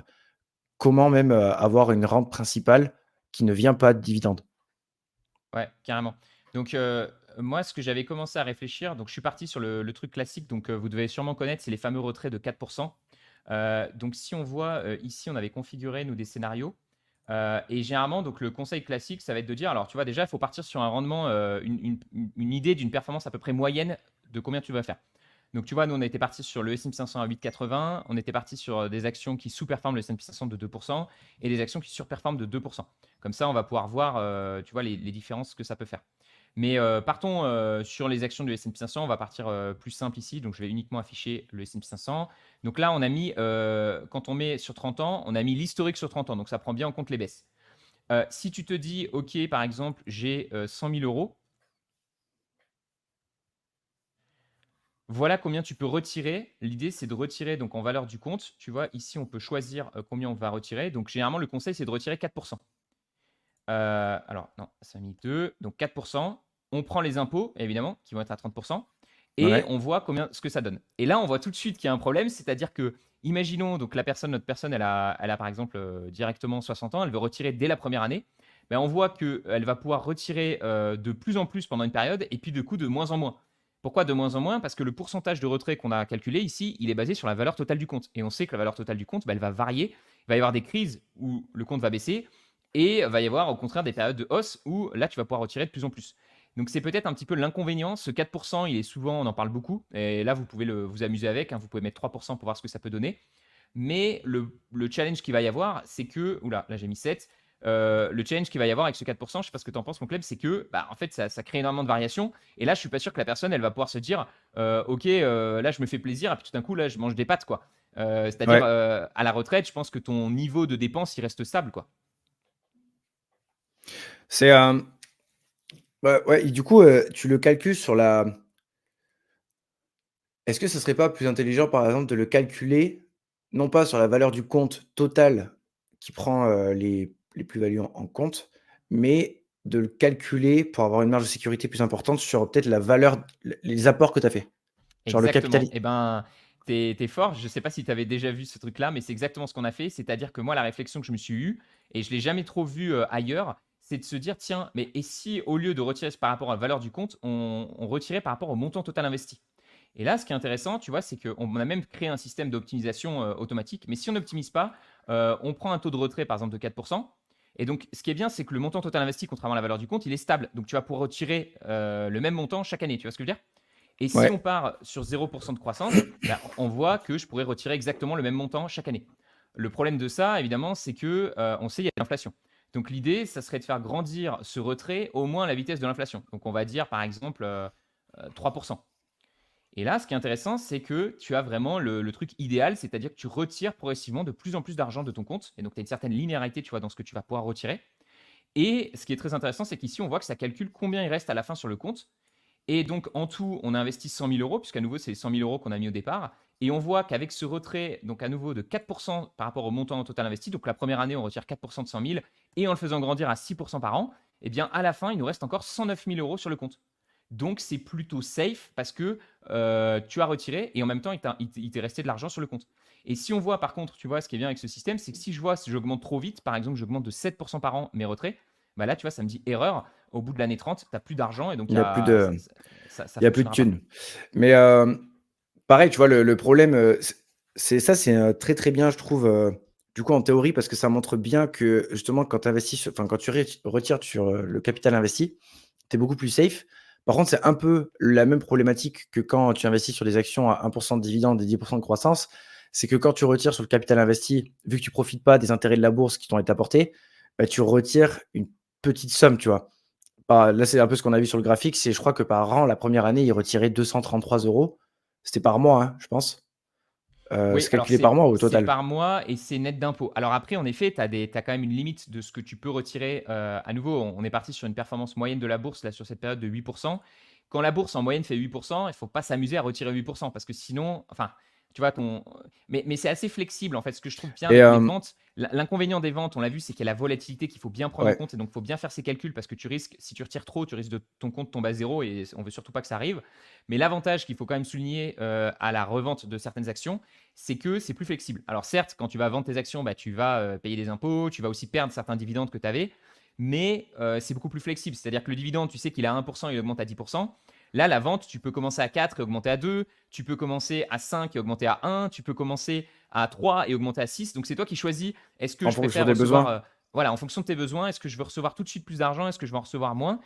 comment même, avoir une rente principale qui ne vient pas de dividendes. Ouais, carrément. Donc, moi, ce que j'avais commencé à réfléchir, donc je suis parti sur le truc classique, donc vous devez sûrement connaître, c'est les fameux retraits de 4%. Donc, si on voit ici, on avait configuré, nous, des scénarios. Et généralement, donc, le conseil classique, ça va être de dire, alors, tu vois, déjà, il faut partir sur un rendement, une idée d'une performance à peu près moyenne de combien tu vas faire. Donc, tu vois, nous, on était parti sur le S&P 500 à 8,80. On était parti sur des actions qui sous-performent le S&P 500 de 2% et des actions qui surperforment de 2%. Comme ça, on va pouvoir voir, tu vois, les différences que ça peut faire. Mais partons sur les actions du S&P 500. On va partir plus simple ici. Donc, je vais uniquement afficher le S&P 500. Donc là, on a mis, quand on met sur 30 ans, on a mis l'historique sur 30 ans. Donc, ça prend bien en compte les baisses. Si tu te dis, OK, par exemple, j'ai 100 000 euros, voilà combien tu peux retirer. L'idée, c'est de retirer donc en valeur du compte. Tu vois, ici, on peut choisir combien on va retirer. Donc, généralement, le conseil, c'est de retirer 4%. Alors, non, ça a mis 2. Donc, 4%. On prend les impôts, évidemment, qui vont être à 30%. Et Ouais, on voit ce que ça donne. Et là, on voit tout de suite qu'il y a un problème. C'est-à-dire que, imaginons, donc notre personne, elle a par exemple directement 60 ans. Elle veut retirer dès la première année. Ben, on voit qu'elle va pouvoir retirer de plus en plus pendant une période et puis de coup de moins en moins. Pourquoi de moins en moins? Parce que le pourcentage de retrait qu'on a calculé ici, il est basé sur la valeur totale du compte. Et on sait que la valeur totale du compte, ben, elle va varier. Il va y avoir des crises où le compte va baisser et il va y avoir au contraire des périodes de hausse où là, tu vas pouvoir retirer de plus en plus. Donc c'est peut-être un petit peu l'inconvénient. Ce 4%, il est souvent, on en parle beaucoup. Et là, vous pouvez vous amuser avec. Hein, vous pouvez mettre 3% pour voir ce que ça peut donner. Mais le challenge qu'il va y avoir, c'est que, oula, là j'ai mis 7. Le challenge qu'il va y avoir avec ce 4%, je sais pas ce que tu en penses, mon club, c'est que bah, en fait, ça crée énormément de variations. Et là, je suis pas sûr que la personne, elle va pouvoir se dire, ok, là, je me fais plaisir, et puis tout d'un coup, là, je mange des pâtes, quoi. C'est-à-dire, ouais. à la retraite, je pense que ton niveau de dépense, il reste stable, quoi. C'est, bah, ouais et du coup, tu le calcules sur la est-ce que ce serait pas plus intelligent, par exemple, de le calculer, non pas sur la valeur du compte total qui prend, les plus-values en compte, mais de le calculer pour avoir une marge de sécurité plus importante sur peut-être la valeur les apports que tu as fait? Genre le Exactement. capitali Et ben, t'es fort. Je sais pas si tu avais déjà vu ce truc-là, mais c'est exactement ce qu'on a fait. C'est-à-dire que moi, la réflexion que je me suis eue, et je l'ai jamais trop vue ailleurs, c'est de se dire, tiens, mais et si au lieu de retirer par rapport à la valeur du compte, on retirait par rapport au montant total investi? Et là, ce qui est intéressant, tu vois, c'est qu'on a même créé un système d'optimisation automatique. Mais si on n'optimise pas, on prend un taux de retrait, par exemple, de 4%. Et donc, ce qui est bien, c'est que le montant total investi, contrairement à la valeur du compte, il est stable. Donc, tu vas pouvoir retirer le même montant chaque année. Tu vois ce que je veux dire? Et si on ouais, part sur 0% de croissance, bah, on voit que je pourrais retirer exactement le même montant chaque année. Le problème de ça, évidemment, c'est que on sait qu'il y a l'inflation. Donc l'idée, ça serait de faire grandir ce retrait au moins à la vitesse de l'inflation. Donc on va dire par exemple 3%. Et là, ce qui est intéressant, c'est que tu as vraiment le truc idéal, c'est-à-dire que tu retires progressivement de plus en plus d'argent de ton compte. Et donc, tu as une certaine linéarité, tu vois, dans ce que tu vas pouvoir retirer. Et ce qui est très intéressant, c'est qu'ici, on voit que ça calcule combien il reste à la fin sur le compte. Et donc, en tout, on a investi 100 000 euros, puisqu'à nouveau, c'est les 100 000 euros qu'on a mis au départ. Et on voit qu'avec ce retrait, donc à nouveau de 4% par rapport au montant total investi, donc la première année, on retire 4% de 100 000, et en le faisant grandir à 6% par an, eh bien, à la fin, il nous reste encore 109 000 euros sur le compte. Donc, c'est plutôt safe parce que tu as retiré et en même temps, il t'est resté de l'argent sur le compte. Et si on voit, par contre, tu vois, ce qui est bien avec ce système, c'est que si je vois, si j'augmente trop vite, par exemple, j'augmente de 7% par an mes retraits, bah là, tu vois, ça me dit erreur. Au bout de l'année 30, tu n'as plus d'argent et donc Il y a plus de ça il y a plus de fonctionnera pas. thunes. Mais pareil, tu vois, le problème, c'est ça, c'est, très, très bien, je trouve, du coup, en théorie, parce que ça montre bien que, justement, quand tu investis enfin, quand tu retires sur, le capital investi, tu es beaucoup plus safe. Par contre, c'est un peu la même problématique que quand tu investis sur des actions à 1% de dividendes et 10% de croissance. C'est que quand tu retires sur le capital investi, vu que tu profites pas des intérêts de la bourse qui t'ont été apportés, bah, tu retires une petite somme, tu vois? Bah, là, c'est un peu ce qu'on a vu sur le graphique, c'est je crois que par an, la première année, ils retiraient 233 €. C'était par mois, hein, je pense? Oui, C'est alors calculé par mois ou au c'est total? par mois et c'est net d'impôt. Alors après, en effet, tu as quand même une limite de ce que tu peux retirer. À nouveau, on est parti sur une performance moyenne de la bourse là, sur cette période de 8%. Quand la bourse en moyenne fait 8%, il ne faut pas s'amuser à retirer 8% parce que sinon, enfin, tu vois, mais c'est assez flexible en fait. Ce que je trouve bien Et avec les ventes, l'inconvénient des ventes, on l'a vu, c'est qu'il y a la volatilité qu'il faut bien prendre en ouais. compte et donc il faut bien faire ses calculs parce que tu risques, si tu retires trop, tu risques de ton compte tomber à zéro et on veut surtout pas que ça arrive. Mais l'avantage qu'il faut quand même souligner à la revente de certaines actions, c'est que c'est plus flexible. Alors certes, quand tu vas vendre tes actions, bah, tu vas payer des impôts, tu vas aussi perdre certains dividendes que tu avais, mais c'est beaucoup plus flexible. C'est-à-dire que le dividende, tu sais qu'il est à 1%, il augmente à 10%. Là, la vente, tu peux commencer à 4 et augmenter à 2, tu peux commencer à 5 et augmenter à 1, tu peux commencer à 3 et augmenter à 6. Donc c'est toi qui choisis, est-ce que En je fonction préfère des recevoir, besoins? voilà, en fonction de tes besoins, est-ce que je veux recevoir tout de suite plus d'argent, est-ce que je veux en recevoir moins?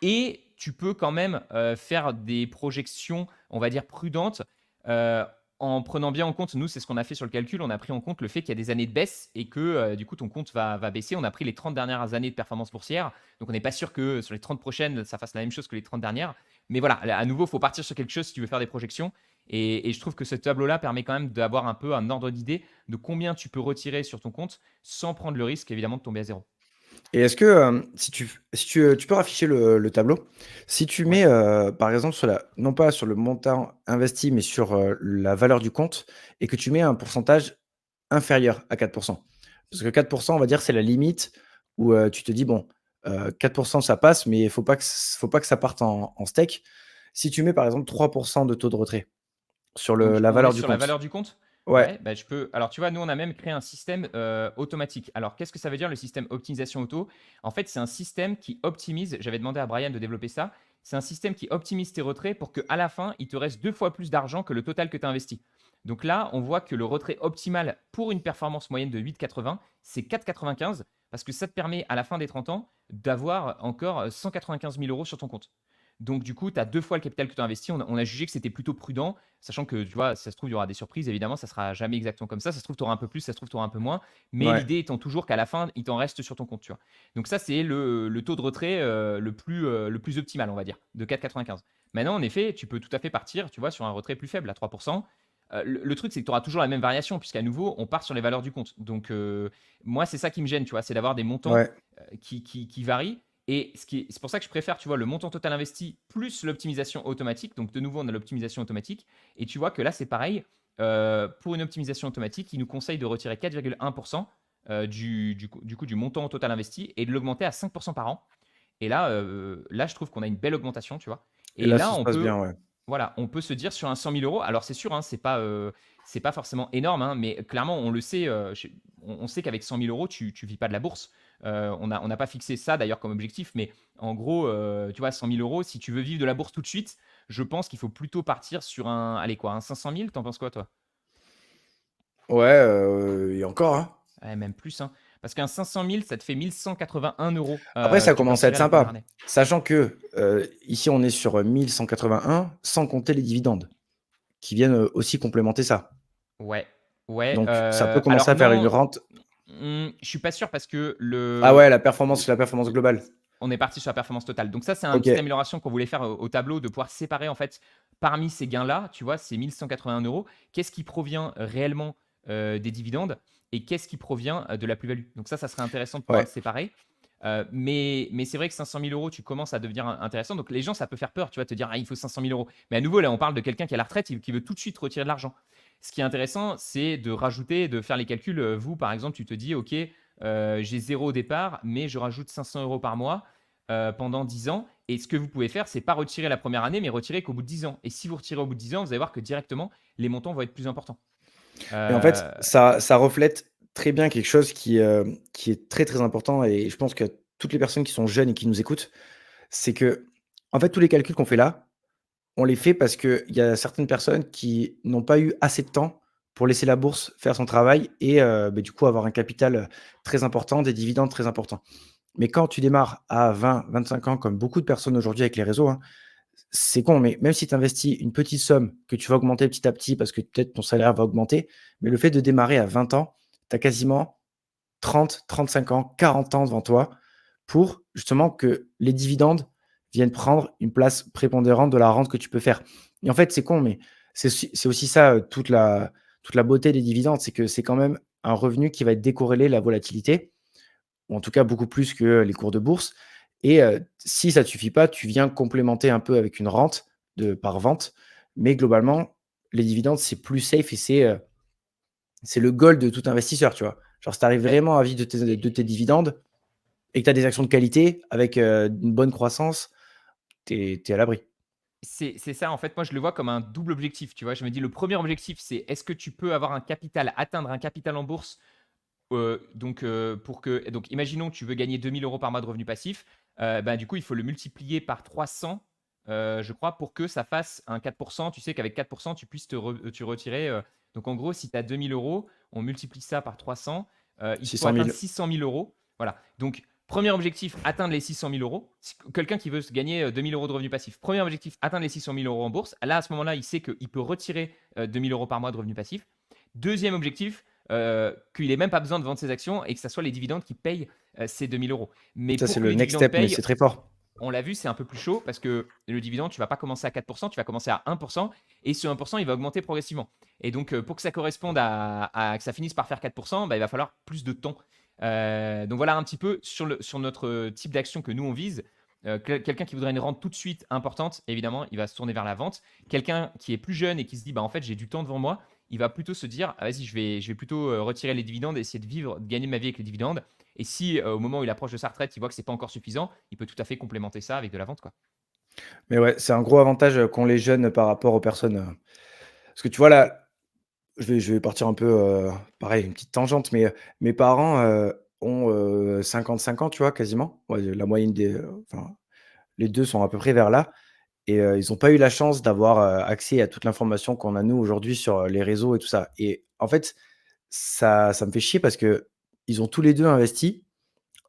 Et tu peux quand même faire des projections, on va dire, prudentes, euh, en prenant bien en compte, nous, c'est ce qu'on a fait sur le calcul, on a pris en compte le fait qu'il y a des années de baisse et que du coup, ton compte va baisser. On a pris les 30 dernières années de performance boursière, donc on n'est pas sûr que sur les 30 prochaines, ça fasse la même chose que les 30 dernières. Mais voilà, à nouveau, il faut partir sur quelque chose si tu veux faire des projections. Et je trouve que ce tableau-là permet quand même d'avoir un peu un ordre d'idée de combien tu peux retirer sur ton compte sans prendre le risque, évidemment, de tomber à zéro. Et est-ce que, si tu peux afficher le tableau? Si tu Ouais. mets, par exemple, sur la non pas sur le montant investi, mais sur, la valeur du compte et que tu mets un pourcentage inférieur à 4. Parce que 4, on va dire, c'est la limite où, tu te dis: «Bon, 4 ça passe, mais il faut pas que ça parte en steak». Si tu mets, par exemple, 3 de taux de retrait sur Donc, la on est valeur du sur la compte. valeur du compte? Ouais, Ouais, bah, je peux. Alors, tu vois, nous, on a même créé un système automatique. Alors, qu'est-ce que ça veut dire le système optimisation auto? En fait, c'est un système qui optimise. J'avais demandé à Brian de développer ça. C'est un système qui optimise tes retraits pour qu'à la fin, il te reste 2 fois plus d'argent que le total que tu as investi. Donc là, on voit que le retrait optimal pour une performance moyenne de 8,80, c'est 4,95 parce que ça te permet à la fin des 30 ans d'avoir encore 195 000 euros sur ton compte. Donc, du coup, tu as 2 fois le capital que tu as investi. On a jugé que c'était plutôt prudent, sachant que, tu vois, ça se trouve, il y aura des surprises, évidemment, ça sera jamais exactement comme ça. Ça se trouve, tu auras un peu plus, ça se trouve, tu auras un peu moins. Mais ouais. l'idée étant toujours qu'à la fin, il t'en reste sur ton compte, tu vois. Donc, ça, c'est le taux de retrait le plus optimal, on va dire, de 4,95. Maintenant, en effet, tu peux tout à fait partir, tu vois, sur un retrait plus faible, à 3%. Le truc, c'est que tu auras toujours la même variation, puisqu'à nouveau, on part sur les valeurs du compte. Donc, moi, c'est ça qui me gêne, tu vois, c'est d'avoir des montants Ouais. qui varient. Et c'est pour ça que je préfère, tu vois, le montant total investi plus l'optimisation automatique. Donc, de nouveau, on a l'optimisation automatique. Et tu vois que là, c'est pareil. Pour une optimisation automatique, il nous conseille de retirer 4,1% du montant total investi et de l'augmenter à 5% par an. Et là, je trouve qu'on a une belle augmentation, tu vois. Et Et là, là, ça se passe bien, ouais. voilà, on peut se dire sur un 100 000 euros, alors c'est sûr, hein, c'est pas forcément énorme, hein, mais clairement, on le sait, on sait qu'avec 100 000 euros, tu vis pas de la bourse. On n'a pas fixé ça d'ailleurs comme objectif, mais en gros, tu vois, 100 000 euros, si tu veux vivre de la bourse tout de suite, je pense qu'il faut plutôt partir sur allez quoi, un 500 000, t'en penses quoi, toi? Ouais, et encore, hein. Ouais, même plus, hein. Parce qu'un 500 000, ça te fait 1 181 euros Après, que ça tu peux commence à être retirer la première sympa. année. Sachant que, ici, on est sur, 1 181 sans compter les dividendes qui viennent, aussi complémenter ça. Ouais, ouais. Donc ça peut commencer Alors à faire une non, rente. je suis pas sûr parce que Ah ouais, la performance globale. On est parti sur la performance totale. Donc ça, c'est une Ok, petite amélioration qu'on voulait faire au tableau, de pouvoir séparer en fait parmi ces gains-là, tu vois, ces 1181 euros, qu'est-ce qui provient réellement des dividendes et qu'est-ce qui provient de la plus-value. Donc ça serait intéressant de pouvoir le ouais, séparer. Mais c'est vrai que 500 000 euros, tu commences à devenir intéressant. Donc les gens, ça peut faire peur, tu vas te dire, ah, il faut 500 000 euros. Mais à nouveau, là, on parle de quelqu'un qui est à la retraite, qui veut tout de suite retirer de l'argent. Ce qui est intéressant, c'est de rajouter, de faire les calculs. Vous, par exemple, tu te dis, OK, j'ai zéro au départ, mais je rajoute 500 euros par mois pendant 10 ans. Et ce que vous pouvez faire, c'est pas retirer la première année, mais retirer qu'au bout de 10 ans. Et si vous retirez au bout de 10 ans, vous allez voir que directement, les montants vont être plus importants. mais en fait, Euh, ça reflète très bien quelque chose qui est très, très important et je pense que toutes les personnes qui sont jeunes et qui nous écoutent, c'est que, en fait, tous les calculs qu'on fait là, on les fait parce qu'il y a certaines personnes qui n'ont pas eu assez de temps pour laisser la bourse faire son travail et du coup, avoir un capital, très important, des dividendes très importants. Mais quand tu démarres à 20-25 ans, comme beaucoup de personnes aujourd'hui avec les réseaux, hein, c'est con, mais même si tu investis une petite somme que tu vas augmenter petit à petit parce que peut-être ton salaire va augmenter, mais le fait de démarrer à 20 ans, tu as quasiment 30-35 ans, 40 ans devant toi pour justement que les dividendes viennent prendre une place prépondérante de la rente que tu peux faire. Et en fait, c'est con, mais c'est aussi ça, toute la beauté des dividendes, c'est que c'est quand même un revenu qui va être décorrélé de la volatilité, ou en tout cas beaucoup plus que les cours de bourse. Et si ça ne te suffit pas, tu viens complémenter un peu avec une rente par vente. Mais globalement, les dividendes, c'est plus safe et c'est le goal de tout investisseur, tu vois. Genre, si tu arrives mais- vraiment à vivre de tes dividendes et que tu as des actions de qualité avec une bonne croissance, tu es à l'abri. c'est ça, en fait, moi je le vois comme un double objectif, tu vois. Je me dis, le premier objectif, c'est est-ce que tu peux avoir un capital, atteindre un capital en bourse. Donc, imaginons que tu veux gagner 2000 euros par mois de revenus passifs. Bah, du coup, il faut le multiplier par 300, je crois, pour que ça fasse un 4%. Tu sais qu'avec 4%, tu puisses tu retirer. Donc, en gros, si tu as 2000 euros, on multiplie ça par 300. Il te faut 600 atteindre 000. 600 000 euros. Voilà. Donc, premier objectif, atteindre les 600 000 euros. Quelqu'un qui veut se gagner 2000 euros de revenus passifs. Premier objectif, atteindre les 600 000 euros en bourse. Là, à ce moment-là, il sait qu'il peut retirer 2000 euros par mois de revenus passifs. Deuxième objectif, qu'il n'ait même pas besoin de vendre ses actions et que ce soit les dividendes qui payent ces 2000 euros. Mais Ça, pour c'est que le les next dividendes step, mais payent, c'est très fort. on l'a vu, c'est un peu plus chaud parce que le dividende, tu vas pas commencer à 4%, tu vas commencer à 1%, et ce 1%, il va augmenter progressivement. Et donc, pour que ça corresponde que ça finisse par faire 4%, bah, il va falloir plus de temps. Donc voilà un petit peu sur notre type d'action que nous, on vise. Quelqu'un qui voudrait une rente tout de suite importante, évidemment, il va se tourner vers la vente. Quelqu'un qui est plus jeune et qui se dit, bah, en fait, j'ai du temps devant moi, il va plutôt se dire, ah, vas-y, je vais plutôt retirer les dividendes et essayer de vivre, de gagner ma vie avec les dividendes. Et si au moment où il approche de sa retraite, il voit que c'est pas encore suffisant, il peut tout à fait complémenter ça avec de la vente, quoi. Mais ouais, c'est un gros avantage qu'ont les jeunes par rapport aux personnes. Parce que tu vois, là, je vais partir un peu, pareil, une petite tangente, mais mes parents ont 55 ans, tu vois, quasiment. Ouais, la moyenne enfin, les deux sont à peu près vers là. Et ils ont pas eu la chance d'avoir accès à toute l'information qu'on a nous aujourd'hui sur les réseaux et tout ça. Et en fait, ça me fait chier parce que ils ont tous les 2 investi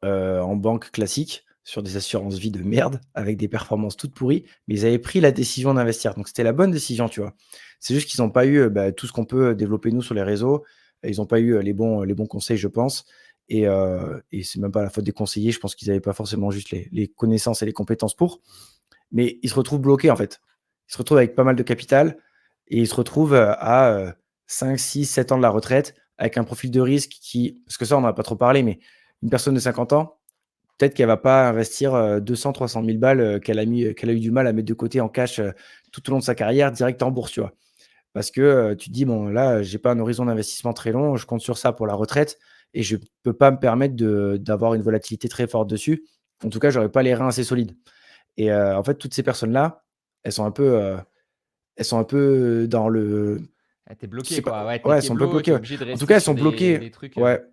en banque classique, sur des assurances vie de merde, avec des performances toutes pourries, mais ils avaient pris la décision d'investir. Donc c'était la bonne décision, tu vois? C'est juste qu'ils ont pas eu, tout ce qu'on peut développer nous sur les réseaux. Ils ont pas eu les bons conseils, je pense. Et c'est même pas la faute des conseillers. Je pense qu'ils avaient pas forcément juste les connaissances et les compétences pour. Mais ils se retrouvent bloqués, en fait. Ils se retrouvent avec pas mal de capital et ils se retrouvent, à, 5, 6, 7 ans de la retraite avec un profil de risque qui, parce que ça, on en a pas trop parlé, mais une personne de 50 ans, peut-être qu'elle va pas investir, 200-300 000 balles, qu'elle a eu du mal à mettre de côté en cash, tout au long de sa carrière direct en bourse, tu vois? Parce que, tu te dis: «Bon là, j'ai pas un horizon d'investissement très long, je compte sur ça pour la retraite et je peux pas me permettre d'avoir une volatilité très forte dessus. En tout cas, j'aurais pas les reins assez solides». Et en fait, toutes ces personnes-là, elles sont un peu, dans le Ah, t'es je sais bloqué, pas, quoi. Ouais, ouais, elles t'es sont un peu bloqué, t'es bloquées, ouais. obligé de En tout rester cas, elles sur sont des bloquées, trucs ouais,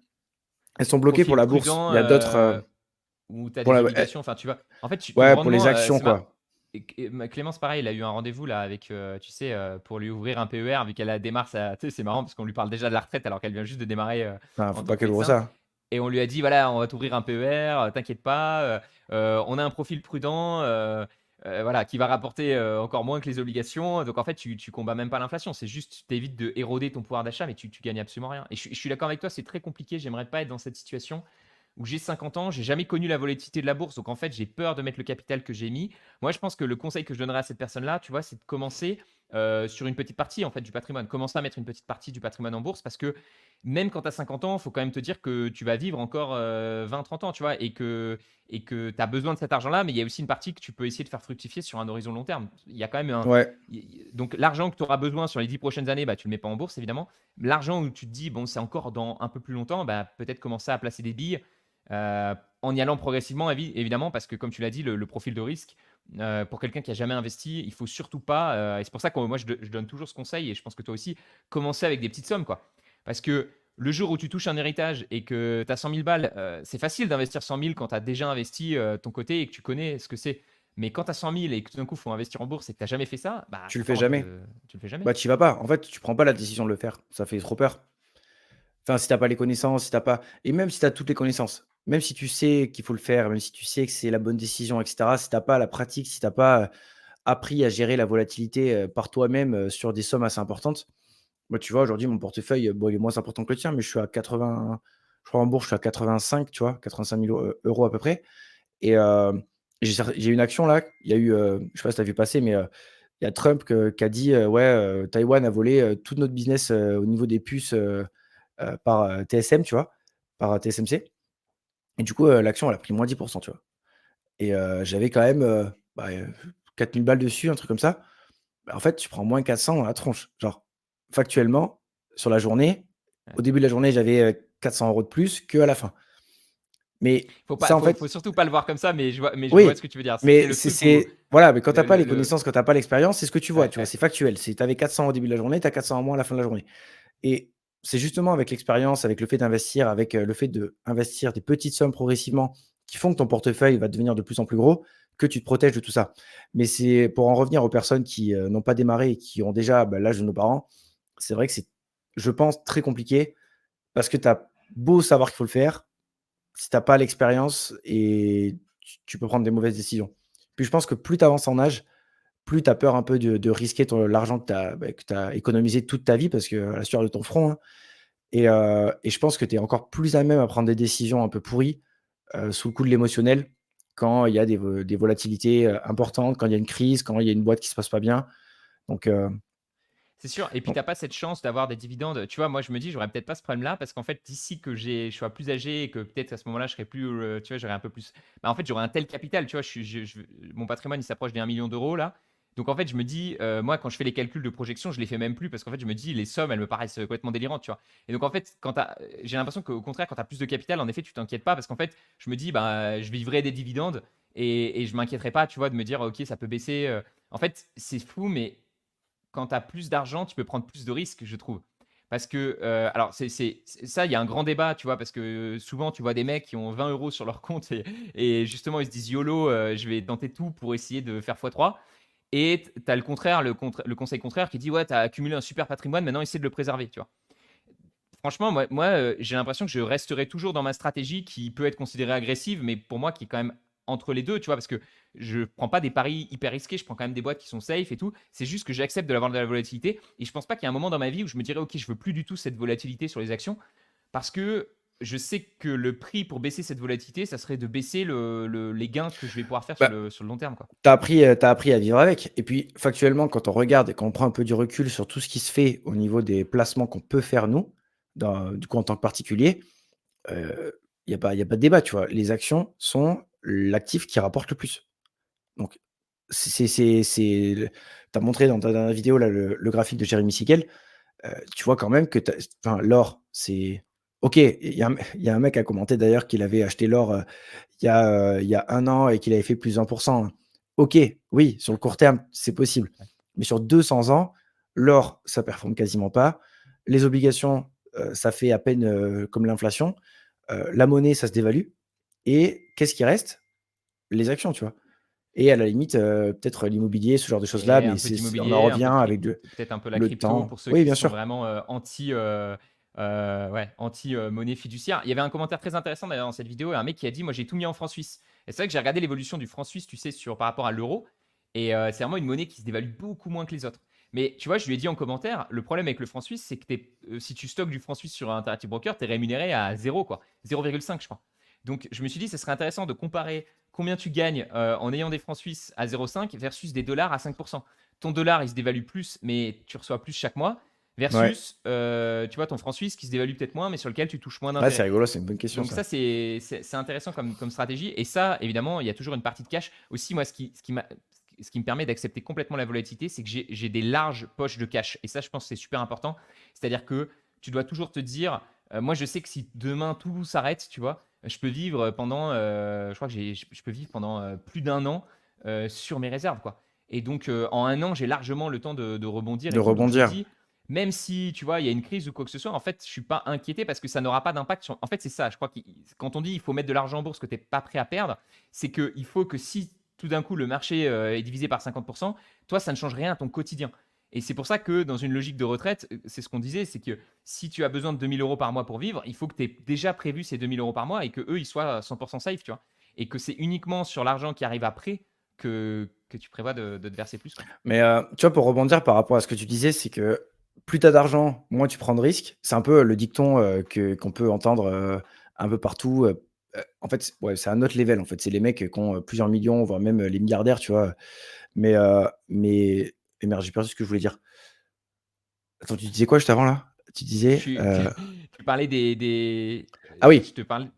elles sont bloquées pour profil la bourse. prudent, Il y a d'autres, où tu as pour des la obligations. Enfin, tu vois, en fait, ton ouais, pour les rendement, actions, c'est marrant. quoi. Clémence, pareil, il a eu un rendez-vous là avec, tu sais, pour lui ouvrir un PER, vu qu'elle a démarre sa. Tu sais, c'est marrant parce qu'on lui parle déjà de la retraite alors qu'elle vient juste de démarrer Enfin, en faut tant pas que qu'elle ouvre médecin. ça. Et on lui a dit, voilà, on va t'ouvrir un PER, t'inquiète pas, on a un profil prudent, voilà, qui va rapporter encore moins que les obligations. Donc en fait, tu combats même pas l'inflation. C'est juste, tu t'évites de éroder ton pouvoir d'achat, mais tu gagnes absolument rien. Et je suis d'accord avec toi, c'est très compliqué. J'aimerais pas être dans cette situation où j'ai 50 ans, j'ai jamais connu la volatilité de la bourse, donc en fait, j'ai peur de mettre le capital que j'ai mis. Moi, je pense que le conseil que je donnerais à cette personne-là, tu vois, c'est de commencer sur une petite partie en fait du patrimoine. Commencer à mettre une petite partie du patrimoine en bourse parce que même quand tu as 50 ans, il faut quand même te dire que tu vas vivre encore 20-30 ans, tu vois, et que tu as besoin de cet argent-là, mais il y a aussi une partie que tu peux essayer de faire fructifier sur un horizon long terme. Il y a quand même un. Ouais, Donc, l'argent que tu auras besoin sur les 10 prochaines années, bah, tu ne le mets pas en bourse, évidemment. L'argent où tu te dis, bon, c'est encore dans un peu plus longtemps, bah, peut-être commencer à placer des billes en y allant progressivement, évidemment, parce que, comme tu l'as dit, le profil de risque, pour quelqu'un qui a jamais investi, il faut surtout pas, et c'est pour ça que moi, je donne toujours ce conseil, et je pense que toi aussi, commencer avec des petites sommes, quoi. Parce que le jour où tu touches un héritage et que tu as 100 000 balles, c'est facile d'investir 100 000 quand tu as déjà investi ton côté et que tu connais ce que c'est. Mais quand tu as 100 000 et que tout d'un coup, il faut investir en bourse et que tu n'as jamais fait ça, bah, tu tu le n'as pas fais envie jamais. de. Tu le fais jamais. Bah, tu y vas pas. En fait, tu prends pas la décision de le faire. Ça fait trop peur. Enfin, si t'as pas les connaissances, si t'as pas et même si tu as toutes les connaissances, même si tu sais qu'il faut le faire, même si tu sais que c'est la bonne décision et cetera, si t'as pas la pratique, si t'as pas, appris à gérer la volatilité, par toi-même, sur des sommes assez importantes. Moi, tu vois, aujourd'hui, mon portefeuille, bon, il est moins important que le tien, mais je suis à 80, je crois en bourse, je suis à 85, tu vois? 85 000 euros à peu près et j'ai une action là, il y a eu, je sais pas si tu as vu passer, mais il y a Trump qui a dit, «Ouais, Taïwan a volé, tout notre business, au niveau des puces, par, TSM», tu vois? Par, TSMC et du coup, l'action, elle a pris -10 tu vois? Et j'avais quand même, 4 000 balles dessus, un truc comme ça. Bah, en fait, tu prends -400 dans la tronche. Genre, factuellement, sur la journée, Ouais. au début de la journée, j'avais, 400 € de plus qu'à la fin. Mais Faut pas, ça, en faut fait surtout pas le voir comme ça, mais je vois ce oui, que tu veux dire. C'est mais le c'est truc où c'est voilà, mais quand tu as le, pas le, les le- connaissances, quand tu as pas l'expérience, c'est ce que tu vois, ouais, tu vois? ouais. C'est factuel. C'est tu avais 400 au début de la journée, tu as 400 en moins à la fin de la journée et c'est justement avec l'expérience, avec le fait d'investir, avec, le fait d'investir des petites sommes progressivement qui font que ton portefeuille va devenir de plus en plus gros, que tu te protèges de tout ça. Mais c'est pour en revenir aux personnes qui, n'ont pas démarré et qui ont déjà, l'âge de nos parents, c'est vrai que c'est, je pense, très compliqué parce que tu as beau savoir qu'il faut le faire, si tu as pas l'expérience et tu peux prendre des mauvaises décisions. Puis je pense que plus tu avances en âge, plus tu as peur un peu de risquer l'argent que tu as économisé toute ta vie parce que à la sueur de ton front, hein et je pense que tu es encore plus à même à prendre des décisions un peu pourries, sous le coup de l'émotionnel, quand il y a des volatilités, importantes, quand il y a une crise, quand il y a une boîte qui se passe pas bien. Donc C'est sûr. Et puis, donc t'as pas cette chance d'avoir des dividendes. Tu vois, moi, je me dis, j'aurais peut-être pas ce problème-là parce qu'en fait, d'ici que je sois plus âgé et que peut-être à ce moment-là, je serai plus, tu vois, j'aurais un peu plus. Bah, en fait, j'aurais un tel capital. Tu vois, mon patrimoine, il s'approche des 1 million d'euros là. Donc, en fait, je me dis, moi, quand je fais les calculs de projection, je les fais même plus parce qu'en fait, je me dis, les sommes, elles me paraissent complètement délirantes, tu vois. Et donc, en fait, j'ai l'impression qu'au contraire, quand tu as plus de capital, en effet, tu t'inquiètes pas parce qu'en fait, je me dis, bah, je vivrai des dividendes et je m'inquiéterai pas, tu vois, de me dire, ok, ça peut baisser. En fait, c'est fou, mais quand tu as plus d'argent, tu peux prendre plus de risques, je trouve. Parce que, alors, ça, il y a un grand débat, tu vois, parce que souvent, tu vois des mecs qui ont 20 euros sur leur compte et justement, ils se disent YOLO, je vais tenter tout pour essayer de faire x3. Et tu as le contraire, le conseil contraire qui dit ouais, tu as accumulé un super patrimoine, maintenant essaie de le préserver, tu vois. Franchement, moi j'ai l'impression que je resterai toujours dans ma stratégie qui peut être considérée agressive, mais pour moi qui est quand même entre les deux, tu vois, parce que je prends pas des paris hyper risqués, je prends quand même des boîtes qui sont safe et tout. C'est juste que j'accepte de l'avoir de la volatilité. Et je pense pas qu'il y a un moment dans ma vie où je me dirais, ok, je veux plus du tout cette volatilité sur les actions, parce que je sais que le prix pour baisser cette volatilité, ça serait de baisser les gains que je vais pouvoir faire sur bah, le long terme, quoi. tu appris à vivre avec et puis factuellement, quand on regarde et quand on prend un peu du recul sur tout ce qui se fait au niveau des placements qu'on peut faire nous, du coup en tant que particulier, il y a pas de débat, tu vois? Les actions sont l'actif qui rapporte le plus. Donc c'est le tu as montré dans ta dernière vidéo là le graphique de Jérémy Siegel, tu vois quand même que l'or, c'est OK, il y a un mec qui a commenté d'ailleurs qu'il avait acheté l'or, il y a 1 an et qu'il avait fait plus 20. OK, oui, sur le court terme, c'est possible. Mais sur 200 ans, l'or, ça performe quasiment pas. Les obligations, ça fait à peine, comme l'inflation. La monnaie, ça se dévalue et qu'est-ce qui reste? Les actions, tu vois? Et à la limite, peut-être l'immobilier, ce genre de choses-là, Et mais un peu on en d'immobilier, un revient peu avec peut-être un peu la le crypto temps. pour ceux Oui, qui bien sont sûr. vraiment ouais, anti monnaie fiduciaire. Il y avait un commentaire très intéressant d'ailleurs dans cette vidéo, un mec qui a dit, moi j'ai tout mis en francs suisses. Et c'est vrai que j'ai regardé l'évolution du franc suisse, tu sais, par rapport à l'euro, et c'est vraiment une monnaie qui se dévalue beaucoup moins que les autres. Mais tu vois, je lui ai dit en commentaire, le problème avec le franc suisse, c'est que si tu stockes du franc suisse sur un Interactive Broker, tu es rémunéré à 0, quoi. 0,5, je crois. Donc, je me suis dit, ce serait intéressant de comparer combien tu gagnes en ayant des francs suisses à 0,5 versus des dollars à 5%. Ton dollar, il se dévalue plus, mais tu reçois plus chaque mois, Ouais. versus, tu vois, ton franc suisse qui se dévalue peut-être moins, mais sur lequel tu touches moins Ouais, c'est d'intérêt. rigolo, c'est une bonne question Donc ça. ça, c'est intéressant comme stratégie. Et ça, évidemment, il y a toujours une partie de cash. Aussi, moi, ce qui me permet d'accepter complètement la volatilité, c'est que j'ai des larges poches de cash. Et ça, je pense que c'est super important. C'est-à-dire que tu dois toujours te dire, moi, je sais que si demain tout s'arrête, tu vois, je peux vivre pendant, je crois que je peux vivre pendant plus d'un an sur mes réserves, quoi. Et donc, en un an, j'ai largement le temps de rebondir De et tout. Donc, je me rebondir. dis, même si, tu vois, il y a une crise ou quoi que ce soit, en fait, je suis pas inquiété parce que ça n'aura pas d'impact sur. En fait, c'est ça. Je crois que quand on dit il faut mettre de l'argent en bourse que tu n'es pas prêt à perdre, c'est qu'il faut que si tout d'un coup le marché est divisé par 50%, toi, ça ne change rien à ton quotidien. Et c'est pour ça que dans une logique de retraite, c'est ce qu'on disait, c'est que si tu as besoin de 2 000 € par mois pour vivre, il faut que tu aies déjà prévu ces 2 000 € par mois et que eux, ils soient 100% safe, tu vois. Et que c'est uniquement sur l'argent qui arrive après que tu prévois de te verser plus, quoi. Mais, tu vois, pour rebondir par rapport à ce que tu disais, c'est que plus tu as d'argent, moins tu prends de risques. C'est un peu le dicton, qu'on peut entendre, un peu partout, en fait, ouais, c'est un autre level, en fait. C'est les mecs qui ont, plusieurs millions, voire même, les milliardaires, tu vois? Mais et merde, j'ai perdu ce que je voulais dire. Attends, tu disais quoi juste avant là? Tu disais, Tu parlais ah oui, je te parle.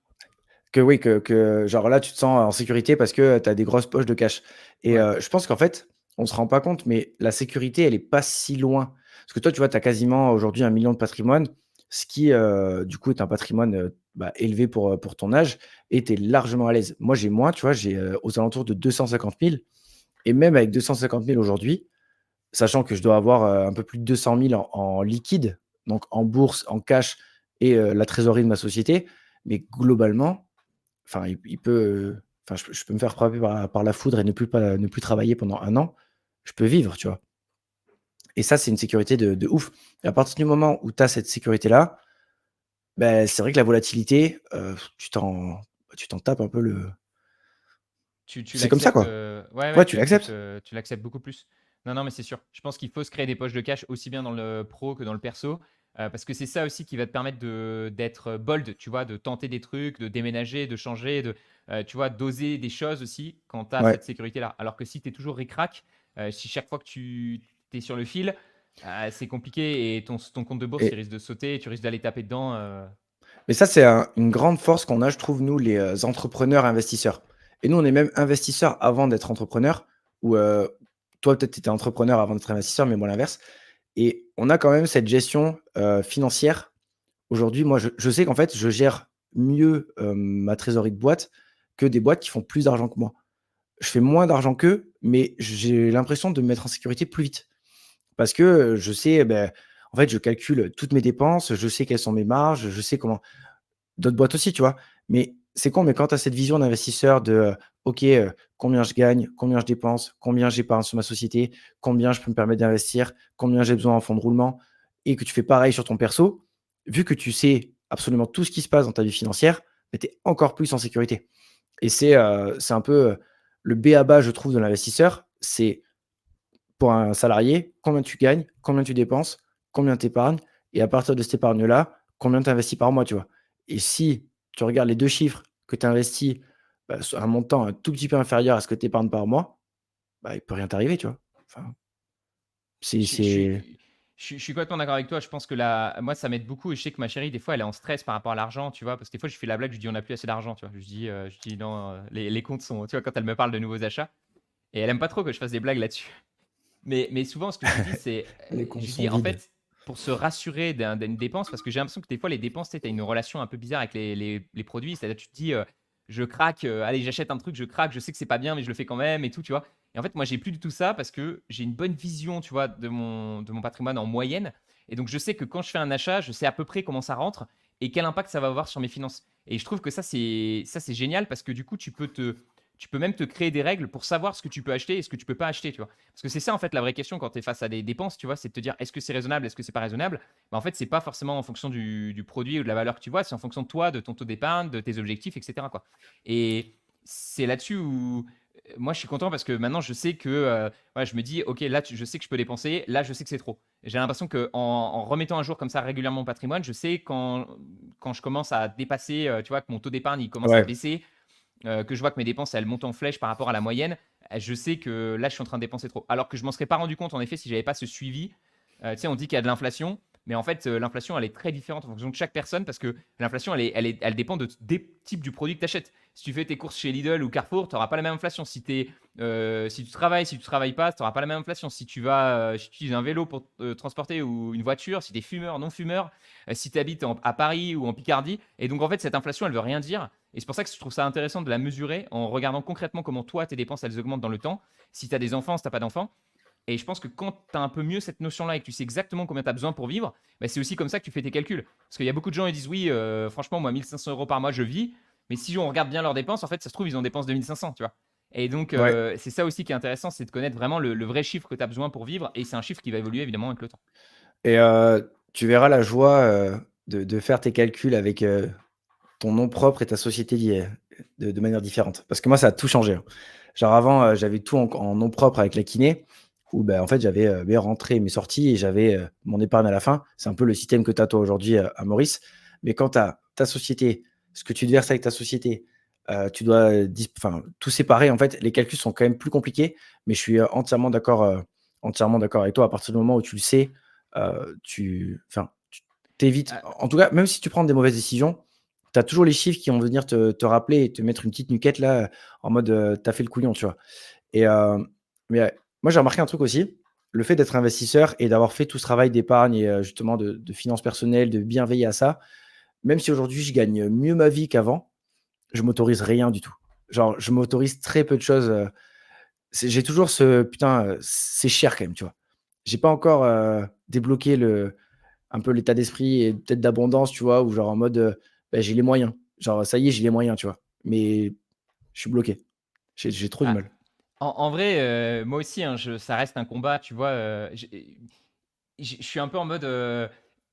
que oui, que genre là, tu te sens en sécurité parce que tu as des grosses poches de cash et Ouais. je pense qu'en fait, on se rend pas compte, mais la sécurité, elle est pas si loin. Parce que toi, tu vois, tu as quasiment aujourd'hui 1 million de patrimoine, ce qui, du coup, est un patrimoine, bah, élevé pour ton âge et tu es largement à l'aise. Moi, j'ai moins, tu vois, j'ai, aux alentours de 250 000 et même avec 250 000 aujourd'hui, sachant que je dois avoir, un peu plus de 200 000 en liquide, donc en bourse, en cash et la trésorerie de ma société, mais globalement, enfin, il peut, enfin, je peux me faire frapper par la foudre et ne plus travailler pendant un an. Je peux vivre, tu vois? Et ça, c'est une sécurité de ouf. Et à partir du moment où tu as cette sécurité-là, beh, c'est vrai que la volatilité, tu t'en tapes un peu le Tu c'est comme ça, l'acceptes, quoi. ouais, ouais, Ouais, tu l'acceptes. tu l'acceptes beaucoup plus. Non, non, mais c'est sûr. Je pense qu'il faut se créer des poches de cash aussi bien dans le pro que dans le perso, parce que c'est ça aussi qui va te permettre d'être bold, tu vois? De tenter des trucs, de déménager, de changer, tu vois? D'oser des choses aussi quand tu as Ouais. cette sécurité-là. Alors que si tu es toujours ric-rac, si chaque fois que tu es sur le fil, c'est compliqué et ton compte de bourse, il Et risque de sauter et tu risques d'aller taper dedans, mais ça, c'est une grande force qu'on a, je trouve, nous, les, entrepreneurs investisseurs. Et nous, on est même investisseurs avant d'être entrepreneurs ou, toi, peut-être, tu étais entrepreneur avant d'être investisseur, mais moi, l'inverse. Et on a quand même cette gestion, financière. Aujourd'hui, moi, je sais qu'en fait, je gère mieux, ma trésorerie de boîte que des boîtes qui font plus d'argent que moi. Je fais moins d'argent qu'eux, mais j'ai l'impression de me mettre en sécurité plus vite. Parce que, je sais, beh, en fait, je calcule toutes mes dépenses, je sais quelles sont mes marges, je sais comment d'autres boîtes aussi, tu vois? Mais c'est con, mais quand tu as cette vision d'investisseur de, OK, combien je gagne, combien je dépense, combien j'épargne sur ma société, combien je peux me permettre d'investir, combien j'ai besoin en fonds de roulement et que tu fais pareil sur ton perso, vu que tu sais absolument tout ce qui se passe dans ta vie financière, bah, tu es encore plus en sécurité et c'est un peu, le b.a-ba, je trouve, de l'investisseur. C'est pour un salarié, combien tu gagnes, combien tu dépenses, combien tu épargnes et à partir de cette épargne-là, combien tu investis par mois, tu vois? Et si tu regardes les 2 chiffres que tu investis, bah, sur un montant un tout petit peu inférieur à ce que tu épargnes par mois, bah, il peut rien t'arriver, tu vois? Enfin, c'est Je c'est suis je suis complètement d'accord avec toi. Je pense que moi, ça m'aide beaucoup et je sais que ma chérie, des fois, elle est en stress par rapport à l'argent, tu vois? Parce que des fois, je fais la blague, je lui dis: «On n'a plus assez d'argent», tu vois? Je dis: «Non, les comptes sont», tu vois? Quand elle me parle de nouveaux achats et elle aime pas trop que je fasse des blagues là-dessus. Mais souvent, ce que je lui dis, c'est, les je comptes lui sont dis: «En vides. fait, pour se rassurer d'une dépense», parce que j'ai l'impression que des fois, les dépenses, tu sais, une relation un peu bizarre avec les produits. C'est-à-dire, tu te dis, «Je craque, allez, j'achète un truc, je craque, je sais que c'est pas bien, mais je le fais quand même et tout», tu vois? Et en fait, moi, j'ai plus du tout ça parce que j'ai une bonne vision, tu vois, de mon patrimoine en moyenne et donc je sais que quand je fais un achat, je sais à peu près comment ça rentre et quel impact ça va avoir sur mes finances et je trouve que ça, c'est génial parce que du coup, tu peux même te créer des règles pour savoir ce que tu peux acheter et ce que tu peux pas acheter, tu vois? Parce que c'est ça, en fait, la vraie question quand tu es face à des dépenses, tu vois, c'est de te dire: «Est-ce que c'est raisonnable? Est-ce que c'est pas raisonnable?» Bah, en fait, c'est pas forcément en fonction du produit ou de la valeur que tu vois, c'est en fonction de toi, de ton taux d'épargne, de tes objectifs et cetera, quoi. Et c'est là-dessus où, moi, je suis content parce que maintenant, je sais que, voilà, je me dis: «OK, là, je sais que je peux dépenser, là, je sais que c'est trop». J'ai l'impression qu'en en remettant à jour comme ça régulièrement mon patrimoine, je sais quand quand je commence à dépasser, tu vois, que mon taux d'épargne il commence à Ouais, baisser, que je vois que mes dépenses elles montent en flèche par rapport à la moyenne, je sais que là je suis en train de dépenser trop. Alors que je m'en serais pas rendu compte en effet si j'avais pas ce suivi. Tu sais, on dit qu'il y a de l'inflation, mais en fait l'inflation elle est très différente en fonction de chaque personne parce que l'inflation elle dépend des types du produit que tu achètes. Si tu fais tes courses chez Lidl ou Carrefour, tu n'auras pas la même inflation. Si tu travailles, si tu travailles pas, tu n'auras pas la même inflation. Si tu utilises un vélo pour te transporter ou une voiture, si tu es fumeur, non fumeur, si tu habites à Paris ou en Picardie. Et donc en fait cette inflation elle veut rien dire. Et c'est pour ça que je trouve ça intéressant de la mesurer en regardant concrètement comment toi, tes dépenses, elles augmentent dans le temps. Si tu as des enfants, si tu n'as pas d'enfants. Et je pense que quand tu as un peu mieux cette notion-là et que tu sais exactement combien tu as besoin pour vivre, bah, c'est aussi comme ça que tu fais tes calculs. Parce qu'il y a beaucoup de gens qui disent oui, franchement, moi, 1500 euros par mois, je vis. Mais si on regarde bien leurs dépenses, en fait, ça se trouve, ils ont dépensé 2500, tu vois. Et donc, ouais. c'est ça aussi qui est intéressant, c'est de connaître vraiment le vrai chiffre que tu as besoin pour vivre. Et c'est un chiffre qui va évoluer évidemment avec le temps. Et tu verras la joie, de faire tes calculs avec, ton nom propre et ta société liée, de manière différente. Parce que moi, ça a tout changé, hein. Genre avant, j'avais tout en nom propre avec la kiné où, bah, en fait, j'avais, mes rentrées et mes sorties et j'avais, mon épargne à la fin. C'est un peu le système que tu as toi aujourd'hui, à Maurice. Mais quand tu as ta société, ce que tu te verses avec ta société, tu dois, enfin, tout séparer, en fait, les calculs sont quand même plus compliqués. Mais je suis, entièrement d'accord avec toi. À partir du moment où tu le sais, tu t'évites Ah, en tout cas, même si tu prends des mauvaises décisions, tu as toujours les chiffres qui vont venir te rappeler et te mettre une petite nuquette là, en mode, tu as fait le couillon, tu vois? Et mais moi j'ai remarqué un truc aussi, le fait d'être investisseur et d'avoir fait tout ce travail d'épargne et justement de finances personnelles, de bien veiller à ça, même si aujourd'hui je gagne mieux ma vie qu'avant, je m'autorise rien du tout. Genre, je m'autorise très peu de choses, j'ai toujours ce: «Putain, c'est cher quand même», tu vois? J'ai pas encore, débloqué un peu l'état d'esprit et peut-être d'abondance, tu vois? Ou genre en mode, bah, j'ai les moyens. Genre, ça y est, j'ai les moyens, tu vois? Mais je suis bloqué. J'ai trop du ah, mal. en vrai, moi aussi, hein, ça reste un combat, tu vois. Je suis un peu en mode.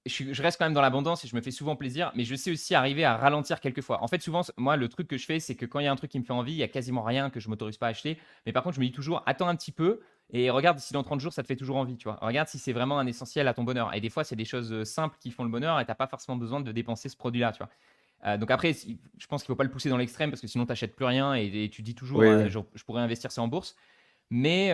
Je reste quand même dans l'abondance et je me fais souvent plaisir, mais je sais aussi arriver à ralentir quelquefois. En fait, souvent, moi, le truc que je fais, c'est que quand il y a un truc qui me fait envie, il y a quasiment rien que je m'autorise pas à acheter. Mais par contre, je me dis toujours, attends un petit peu et regarde si dans 30 jours, ça te fait toujours envie, tu vois. Regarde si c'est vraiment un essentiel à ton bonheur. Et des fois, c'est des choses simples qui font le bonheur et t'as pas forcément besoin de dépenser ce produit-là, tu vois. Donc après, je pense qu'il faut pas le pousser dans l'extrême parce que sinon, tu n'achètes plus rien et tu dis toujours, Oui, oui. je pourrais investir ça en bourse. Mais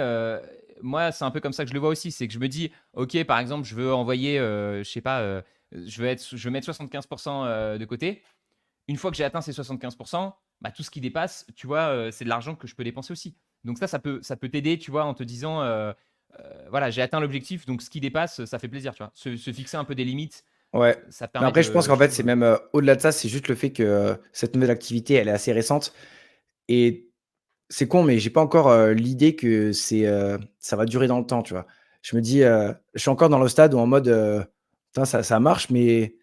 moi, c'est un peu comme ça que je le vois aussi. C'est que je me dis, OK, par exemple, je veux envoyer, je sais pas, je veux mettre 75% de côté. Une fois que j'ai atteint ces 75%, bah, tout ce qui dépasse, tu vois, c'est de l'argent que je peux dépenser aussi. Donc ça peut t'aider, tu vois, en te disant, voilà, j'ai atteint l'objectif, donc ce qui dépasse, ça fait plaisir, tu vois. Se fixer un peu des limites, Ouais. ça te Mais permet après, je pense de, qu'en je fait, trouve. c'est même, au-delà de ça, c'est juste le fait que, cette nouvelle activité, elle est assez récente et c'est con, mais j'ai pas encore, l'idée que ça va durer dans le temps, tu vois? Je me dis, je suis encore dans le stade où en mode, putain, ça marche, mais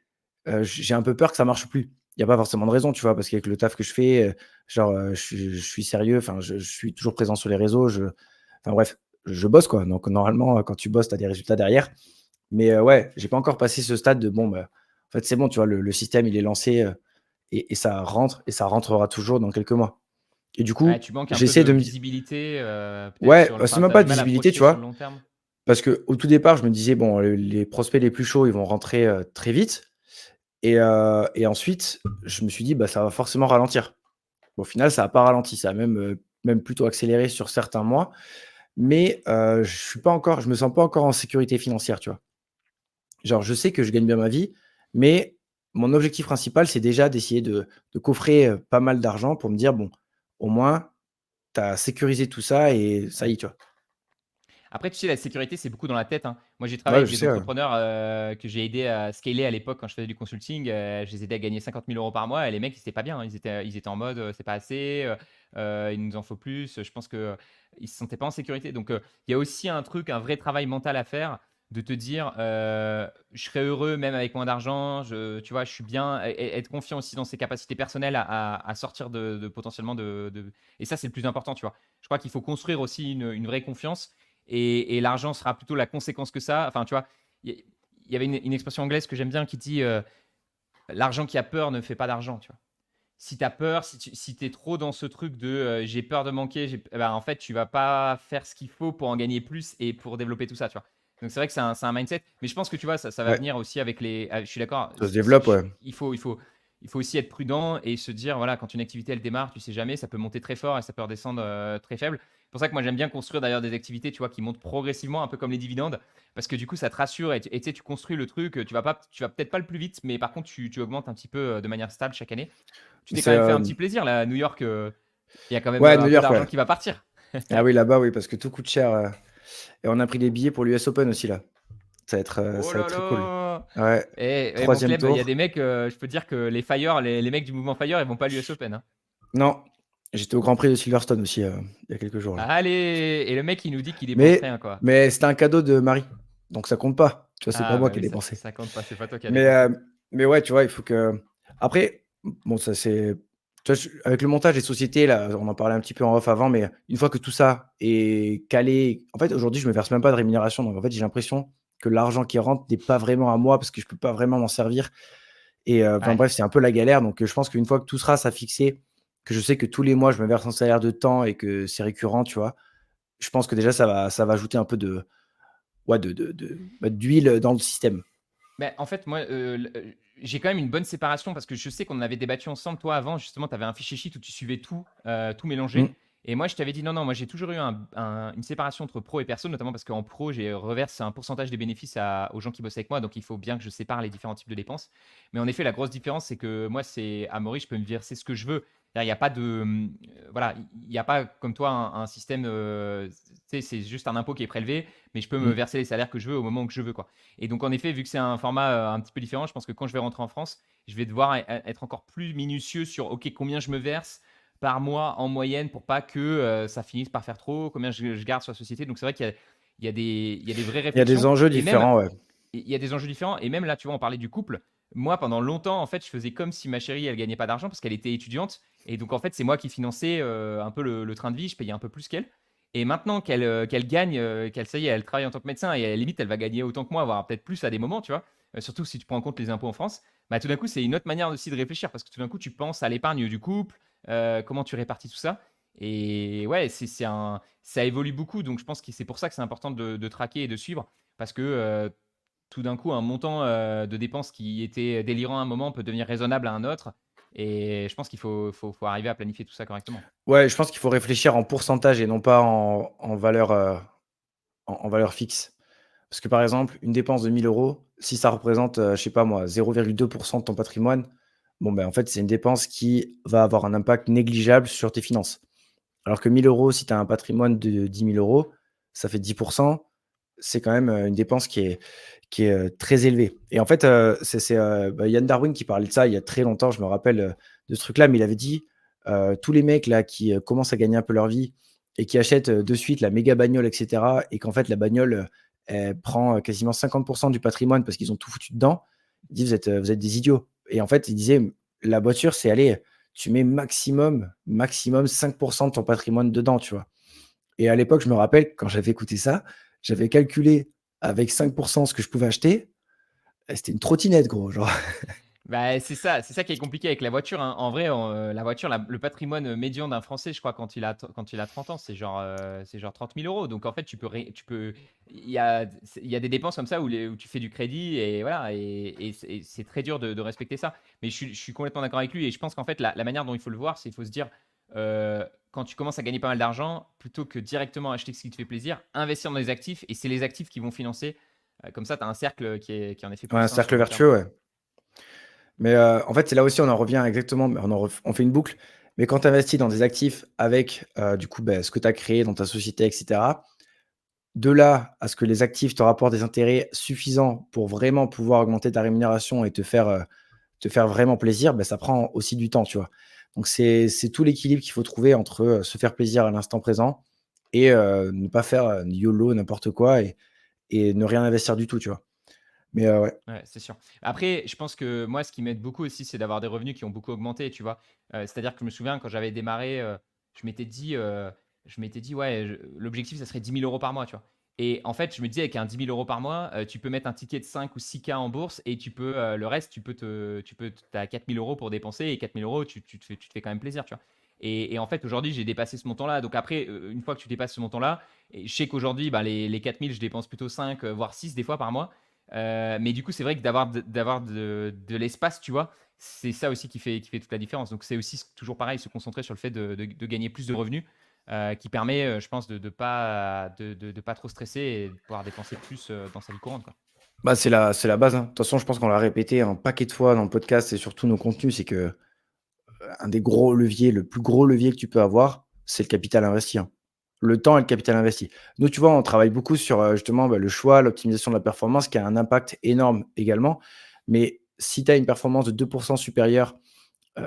j'ai un peu peur que ça marche plus. Il y a pas forcément de raison, tu vois? Parce qu'avec le taf que je fais, genre, je suis sérieux, enfin, je suis toujours présent sur les réseaux, enfin bref, je bosse, quoi. Donc normalement, quand tu bosses, tu as des résultats derrière. Mais ouais, j'ai pas encore passé ce stade de bon, bah, en fait, c'est bon, tu vois? Le système, il est lancé, et ça rentre et ça rentrera toujours dans quelques mois. Et du Ouais, coup, tu manques un peu j'essaie de de me di visibilité, peut-être ouais, c'est enfin, même t'as pas du de mal à te visibilité, tu projeter sur le vois? long terme. Parce qu'au tout départ, je me disais: «Bon, les prospects les plus chauds, ils vont rentrer, très vite» et ensuite, je me suis dit: «Bah, ça va forcément ralentir». Au final, ça a pas ralenti, ça a même plutôt accéléré sur certains mois, mais je me sens pas encore en sécurité financière, tu vois? Genre, je sais que je gagne bien ma vie, mais mon objectif principal, c'est déjà d'essayer de coffrer, pas mal d'argent pour me dire: «Bon, au moins, tu as sécurisé tout ça et ça y Ouais. est», tu vois? Après, tu sais, la sécurité, c'est beaucoup dans la tête, hein. Moi, j'ai travaillé Ouais, avec je des sais, ouais. entrepreneurs que j'ai aidés à scaler à l'époque quand je faisais du consulting. Je les aidais à gagner 50 000 euros par mois et les mecs, ils étaient pas bien, hein. Ils étaient en mode, c'est pas assez, il nous en faut plus. Je pense qu'ils ne se sentaient pas en sécurité. Donc, il y a aussi un truc, un vrai travail mental à faire de te dire, je serai heureux même avec moins d'argent, tu vois, je suis bien, être confiant aussi dans ses capacités personnelles à sortir potentiellement Et ça, c'est le plus important, tu vois. Je crois qu'il faut construire aussi une vraie confiance et l'argent sera plutôt la conséquence que ça. Enfin, tu vois, il y avait une expression anglaise que j'aime bien qui dit l'argent qui a peur ne fait pas d'argent, tu vois. Si tu as peur, si tu es trop dans ce truc de j'ai peur de manquer, eh ben, en fait, tu vas pas faire ce qu'il faut pour en gagner plus et pour développer tout ça, tu vois. Donc c'est vrai que c'est un mindset. Mais je pense que tu vois, ça va Ouais, venir aussi avec les. Je suis d'accord. ça se développe, ouais. Il faut aussi être prudent et se dire, voilà, quand une activité elle démarre, tu sais jamais, ça peut monter très fort et ça peut redescendre très faible. C'est pour ça que moi j'aime bien construire d'ailleurs des activités, tu vois, qui montent progressivement, un peu comme les dividendes, parce que du coup ça te rassure et tu sais, tu construis le truc. Tu vas peut-être pas le plus vite, mais par contre tu augmentes un petit peu de manière stable chaque année. Tu t'es quand C'est, même fait un petit plaisir là, à New York. Il y a quand même ouais, New un peu York, d'argent ouais. qui va partir. Ah oui, là-bas, oui, parce que tout coûte cher. Et on a pris des billets pour l'US Open aussi, là. Oh Ça va être là très cool. là! Ouais, Mon troisième club, il y a tour. des mecs, je peux dire que les Fire, les mecs du mouvement Fire, ils vont pas à l'US Open, hein. Non, j'étais au Grand Prix de Silverstone aussi, il y a quelques jours, là. Allez! Et le mec, il nous dit qu'il dépense Mais, rien, quoi. mais c'était un cadeau de Marie, donc ça compte pas. Tu vois, c'est pas Ah moi bah qui ai oui, ça, dépensé. ça compte pas, c'est pas toi qui as Mais, dépensé. ouais, tu vois, il faut que. Après, bon, ça c'est. Tu vois, avec le montage des sociétés, là, on en parlait un petit peu en off avant, mais une fois que tout ça est calé, en fait, aujourd'hui, je me verse même pas de rémunération. Donc, en fait, j'ai l'impression que l'argent qui rentre n'est pas vraiment à moi parce que je peux pas vraiment m'en servir. Et enfin Ouais. bref, c'est un peu la galère. Donc, je pense qu'une fois que tout sera ça fixé, que je sais que tous les mois, je me verse un salaire de temps et que c'est récurrent, tu vois, je pense que déjà, ça va ajouter un peu ouais, d'huile dans le système. Mais en fait, moi, j'ai quand même une bonne séparation parce que je sais qu'on en avait débattu ensemble. Toi, avant, justement, tu avais un fichier sheet où tu suivais tout mélangé. Mmh. Et moi, je t'avais dit non, non, moi, j'ai toujours eu une séparation entre pro et perso, notamment parce qu'en pro, j'ai reverse un pourcentage des bénéfices aux gens qui bossent avec moi. Donc, il faut bien que je sépare les différents types de dépenses. Mais en effet, la grosse différence, c'est que moi, c'est à Maurice, je peux me verser ce que je veux. Il n'y a pas de. Voilà, il n'y a pas comme toi un système. Tu sais, c'est juste un impôt qui est prélevé, mais je peux me Mmh. verser les salaires que je veux au moment que je veux, quoi. Et donc, en effet, vu que c'est un format un petit peu différent, je pense que quand je vais rentrer en France, je vais devoir être encore plus minutieux sur OK, combien je me verse par mois en moyenne pour pas que ça finisse par faire trop, combien je garde sur la société. Donc, c'est vrai qu'il y a des vraies Il y a des réflexions. enjeux Et même, différents, ouais. il y a des enjeux différents. Et même là, tu vois, on parlait du couple. Moi, pendant longtemps, en fait, je faisais comme si ma chérie, elle gagnait pas d'argent parce qu'elle était étudiante. Et donc, en fait, c'est moi qui finançais un peu le train de vie. Je payais un peu plus qu'elle. Et maintenant qu'elle gagne, ça y est, elle travaille en tant que médecin et à la limite, elle va gagner autant que moi, voire peut-être plus à des moments, tu vois. Surtout si tu prends en compte les impôts en France. Bah, tout d'un coup, c'est une autre manière aussi de réfléchir parce que tout d'un coup, tu penses à l'épargne du couple, comment tu répartis tout ça. Et ouais, ça évolue beaucoup. Donc, je pense que c'est pour ça que c'est important de traquer et de suivre parce que tout d'un coup, un montant de dépenses qui était délirant à un moment peut devenir raisonnable à un autre. Et je pense qu'il faut arriver à planifier tout ça correctement. Ouais, je pense qu'il faut réfléchir en pourcentage et non pas en valeur, en valeur fixe. Parce que, par exemple, une dépense de 1 000 €, si ça représente, je sais pas moi, 0,2 de ton patrimoine, bon, ben, en fait, c'est une dépense qui va avoir un impact négligeable sur tes finances. Alors que 1 000 €, si tu as un patrimoine de 10 000 €, ça fait 10. C'est quand même, une dépense qui est très élevée. Et en fait, bah, Yann Darwin qui parlait de ça il y a très longtemps, je me rappelle, de ce truc-là, mais il avait dit, tous les mecs là qui, commencent à gagner un peu leur vie et qui achètent, de suite la méga bagnole et cetera et qu'en fait la bagnole, elle prend, quasiment 50 du patrimoine parce qu'ils ont tout foutu dedans. Il dit: «Vous êtes des idiots» et en fait, il disait: «La voiture, c'est aller tu mets maximum 5 de ton patrimoine dedans», tu vois? Et à l'époque, je me rappelle quand j'avais écouté ça, j'avais calculé avec 5 ce que je pouvais acheter. C'était une trottinette gros, genre. Bah, c'est ça qui est compliqué avec la voiture, hein. En vrai, la voiture, le patrimoine médian d'un Français, je crois, quand il a 30 ans, c'est genre 30 000 euros. Donc, en fait, il y a des dépenses comme ça où tu fais du crédit et voilà, et c'est très dur de respecter ça. Mais je suis complètement d'accord avec lui et je pense qu'en fait, la manière dont il faut le voir, c'est qu'il faut se dire, quand tu commences à gagner pas mal d'argent, plutôt que directement acheter ce qui te fait plaisir, investir dans les actifs et c'est les actifs qui vont financer. Comme ça, tu as un cercle qui est en effet Ouais, plus un sain sur cercle le long terme. vertueux, ouais. Mais, en fait, c'est là aussi on en revient exactement, mais on fait une boucle. Mais quand tu investis dans des actifs avec, du coup, ce que tu as créé dans ta société et cetera, de là à ce que les actifs te rapportent des intérêts suffisants pour vraiment pouvoir augmenter ta rémunération et te faire vraiment plaisir, ça prend aussi du temps, tu vois? Donc c'est tout l'équilibre qu'il faut trouver entre, se faire plaisir à l'instant présent et ne pas faire, YOLO n'importe quoi et ne rien investir du tout, tu vois? Mais ouais. Ouais, c'est sûr. Après, je pense que moi, ce qui m'aide beaucoup aussi, c'est d'avoir des revenus qui ont beaucoup augmenté, tu vois. C'est-à-dire que je me souviens quand j'avais démarré, je m'étais dit, ouais, l'objectif, ça serait 10 000 € par mois, tu vois. Et en fait, je me disais, avec un 10 000 € par mois, tu peux mettre un ticket de 5 ou 6K en bourse et le reste, tu as 4 000 € pour dépenser et 4 000 €, tu te fais quand même plaisir, tu vois. Et en fait, aujourd'hui, j'ai dépassé ce montant-là. Donc après, une fois que tu dépasses ce montant-là, et je sais qu'aujourd'hui, bah, les 4000, je dépense plutôt 5, voire 6 des fois par mois. Mais du coup, c'est vrai que d'avoir de l'espace, tu vois, c'est ça aussi qui fait toute la différence. Donc c'est aussi toujours pareil, se concentrer sur le fait de gagner plus de revenus, qui permet, je pense, de pas trop stresser et de pouvoir dépenser plus dans sa vie courante, quoi. Bah, c'est la base, hein. De toute façon, je pense qu'on l'a répété un paquet de fois dans le podcast et sur tous nos contenus, c'est que un des gros leviers, le plus gros levier que tu peux avoir, c'est le capital investi, hein. Le temps et le capital investi. Nous, tu vois, on travaille beaucoup sur, justement, bah, le choix, l'optimisation de la performance qui a un impact énorme également. Mais si tu as une performance de 2 supérieure,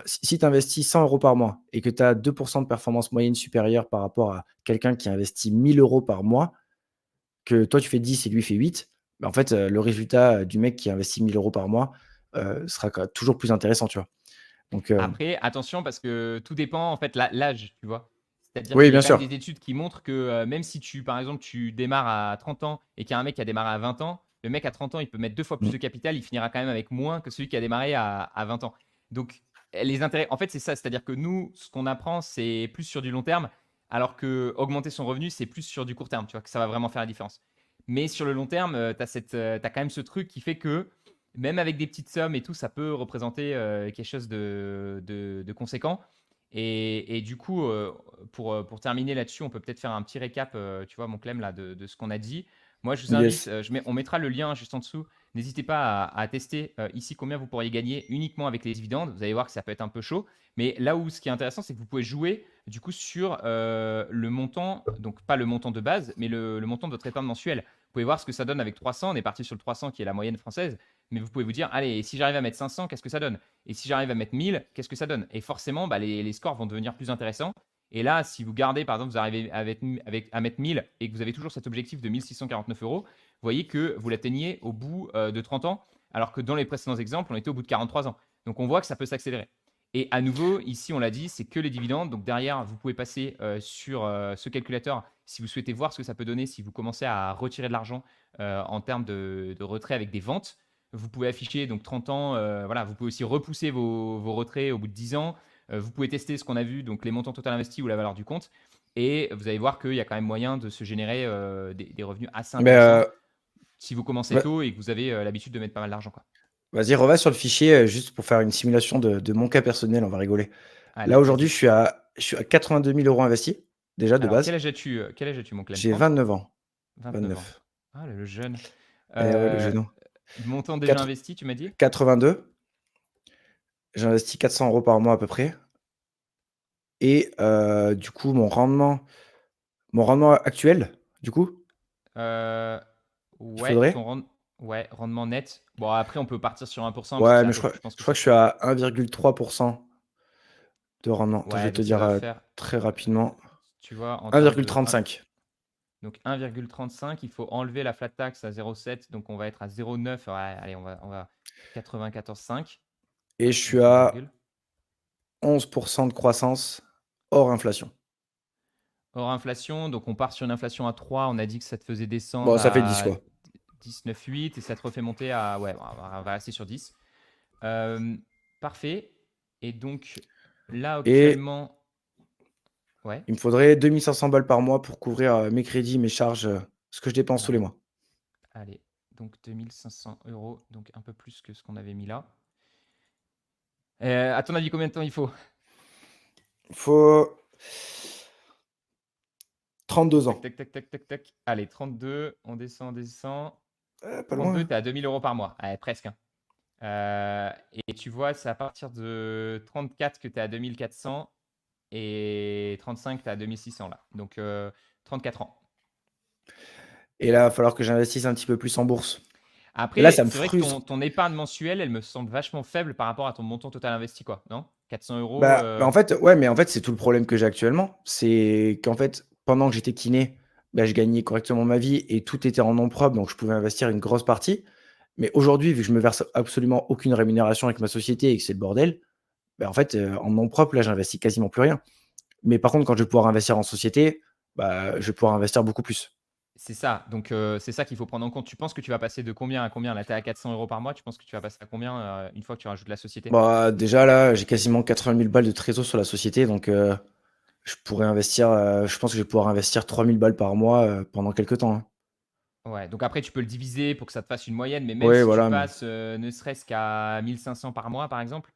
si tu investis 100 € par mois et que tu as 2 de performance moyenne supérieure par rapport à quelqu'un qui investit 1 000 € par mois, que toi tu fais 10 et lui fait 8, bah, en fait, le résultat, du mec qui investit 1 000 € par mois, sera quand toujours plus intéressant, tu vois? Donc, Après, attention parce que tout dépend en fait l'âge, tu vois? C'est-à-dire oui, qu'il y a bien quand même sûr. des études qui montrent que, même si par exemple, tu démarres à 30 ans et qu'il y a un mec qui a démarré à 20 ans, le mec à 30 ans, il peut mettre 2 fois plus Mmh. de capital, il finira quand même avec moins que celui qui a démarré à 20 ans. Donc, les intérêts en fait, c'est ça, c'est-à-dire que nous, ce qu'on apprend, c'est plus sur du long terme, alors que augmenter son revenu, c'est plus sur du court terme, tu vois? Que ça va vraiment faire la différence. Mais sur le long terme, tu quand même ce truc qui fait que même avec des petites sommes et tout, ça peut représenter quelque chose de conséquent. Et du coup, pour terminer là-dessus, on peut peut-être faire un petit récap, tu vois, mon Clem, là, de ce qu'on a dit. Moi, je vous invite, Yes. on mettra le lien juste en dessous. N'hésitez pas à tester ici combien vous pourriez gagner uniquement avec les dividendes. Vous allez voir que ça peut être un peu chaud. Mais là où ce qui est intéressant, c'est que vous pouvez jouer du coup sur le montant, donc pas le montant de base, mais le montant de votre épargne mensuelle. Vous pouvez voir ce que ça donne avec 300. On est parti sur le 300 qui est la moyenne française. Mais vous pouvez vous dire, allez, si j'arrive à mettre 500, qu'est-ce que ça donne? Et si j'arrive à mettre 1000, qu'est-ce que ça donne? Et forcément, bah, les scores vont devenir plus intéressants. Et là, si vous gardez, par exemple, vous arrivez à mettre 1000 et que vous avez toujours cet objectif de 1649 euros, vous voyez que vous l'atteignez au bout de 30 ans, alors que dans les précédents exemples, on était au bout de 43 ans. Donc on voit que ça peut s'accélérer. Et à nouveau, ici, on l'a dit, c'est que les dividendes. Donc derrière, vous pouvez passer sur ce calculateur si vous souhaitez voir ce que ça peut donner si vous commencez à retirer de l'argent en termes de retrait avec des ventes. Vous pouvez afficher donc 30 ans, voilà, vous pouvez aussi repousser vos retraits au bout de 10 ans. Vous pouvez tester ce qu'on a vu, donc les montants total investis ou la valeur du compte. Et vous allez voir qu'il y a quand même moyen de se générer des revenus assez Mais, intéressants si vous commencez va tôt et que vous avez l'habitude de mettre pas mal d'argent, quoi. vas-y, reva sur le fichier, juste pour faire une simulation de mon cas personnel, on va rigoler. Là, Allez, aujourd'hui, vas-y. je suis à 82 000 € investis, déjà de Alors, quel base. âge as-tu, mon Clem? J'ai 30? 29 ans, 29 ans. 29. Ah, le jeune. Et ouais, le Euh, genou. montant déjà Quatre investi, tu m'as dit? 82, j'investis 400 € par mois à peu près et du coup, mon rendement actuel, du coup, Euh, il ouais, faudrait? ouais, rendement net. Bon, après, on peut partir sur 1% parce que Ouais, ça mais arrive. Je pense je que crois ça. que je suis à 1,3 % de rendement. Attends, je Ouais, vais te donc ça dire, va faire, très rapidement, tu vois, en termes de 1,35. donc 1,35, il faut enlever la flat tax à 0,7, donc on va être à 0,9. Ouais, allez, on va 94,5, Et je suis donc une à virgule. 11 % de croissance hors inflation. Hors inflation, donc on part sur une inflation à 3. On a dit que ça te faisait Bon, descendre ça fait 10 à quoi. 19,8 et ça te refait monter à. Ouais, on va rester sur 10. Euh, parfait. Et donc là, Et actuellement, ouais, il me faudrait 2 500 balles par mois pour couvrir, mes crédits, mes charges, ce que je dépense tous les allez, mois. allez. Donc 2500 euros, donc un peu plus que ce qu'on avait mis là. À ton avis, combien de temps il faut? Il faut 32 Tac, ans. tac, tac, tac, tac, tac. Allez, 32, on descend. Pas 32, loin, tu es à 2000 euros par mois. Ouais, presque, hein. Et tu vois, c'est à partir de 34 que tu es à 2400 et 35, tu es à 2600 là. Donc 34 ans. et là, il va falloir que j'investisse un petit peu plus en bourse. Mais là, Après, ça me c'est vrai que frustre. ton épargne mensuelle, elle me semble vachement faible par rapport à ton montant total investi, quoi. Non? 400 euros. Bah, en fait, ouais, mais en fait, c'est tout le problème que j'ai actuellement. C'est qu'en fait, pendant que j'étais kiné, bah, je gagnais correctement ma vie et tout était en nom propre, donc je pouvais investir une grosse partie. Mais aujourd'hui, vu que je me verse absolument aucune rémunération avec ma société et que c'est le bordel, bah, en fait, en nom propre, là, j'investis quasiment plus rien. Mais par contre, quand je vais pouvoir investir en société, bah, je vais pouvoir investir beaucoup plus. C'est ça. Donc, c'est ça qu'il faut prendre en compte. Tu penses que tu vas passer de combien à combien? Là, tu es à 400 euros par mois. Tu penses que tu vas passer à combien une fois que tu rajoutes la société? Bah, déjà là, j'ai quasiment 80 000 balles de trésor sur la société, donc je pourrais investir, je pense que je vais pouvoir investir 3 000 balles par mois pendant quelques temps, hein. Ouais, donc après, tu peux le diviser pour que ça te fasse une moyenne, mais même Ouais, si tu voilà, mais passes ne serait-ce qu'à 1500 par mois, par exemple,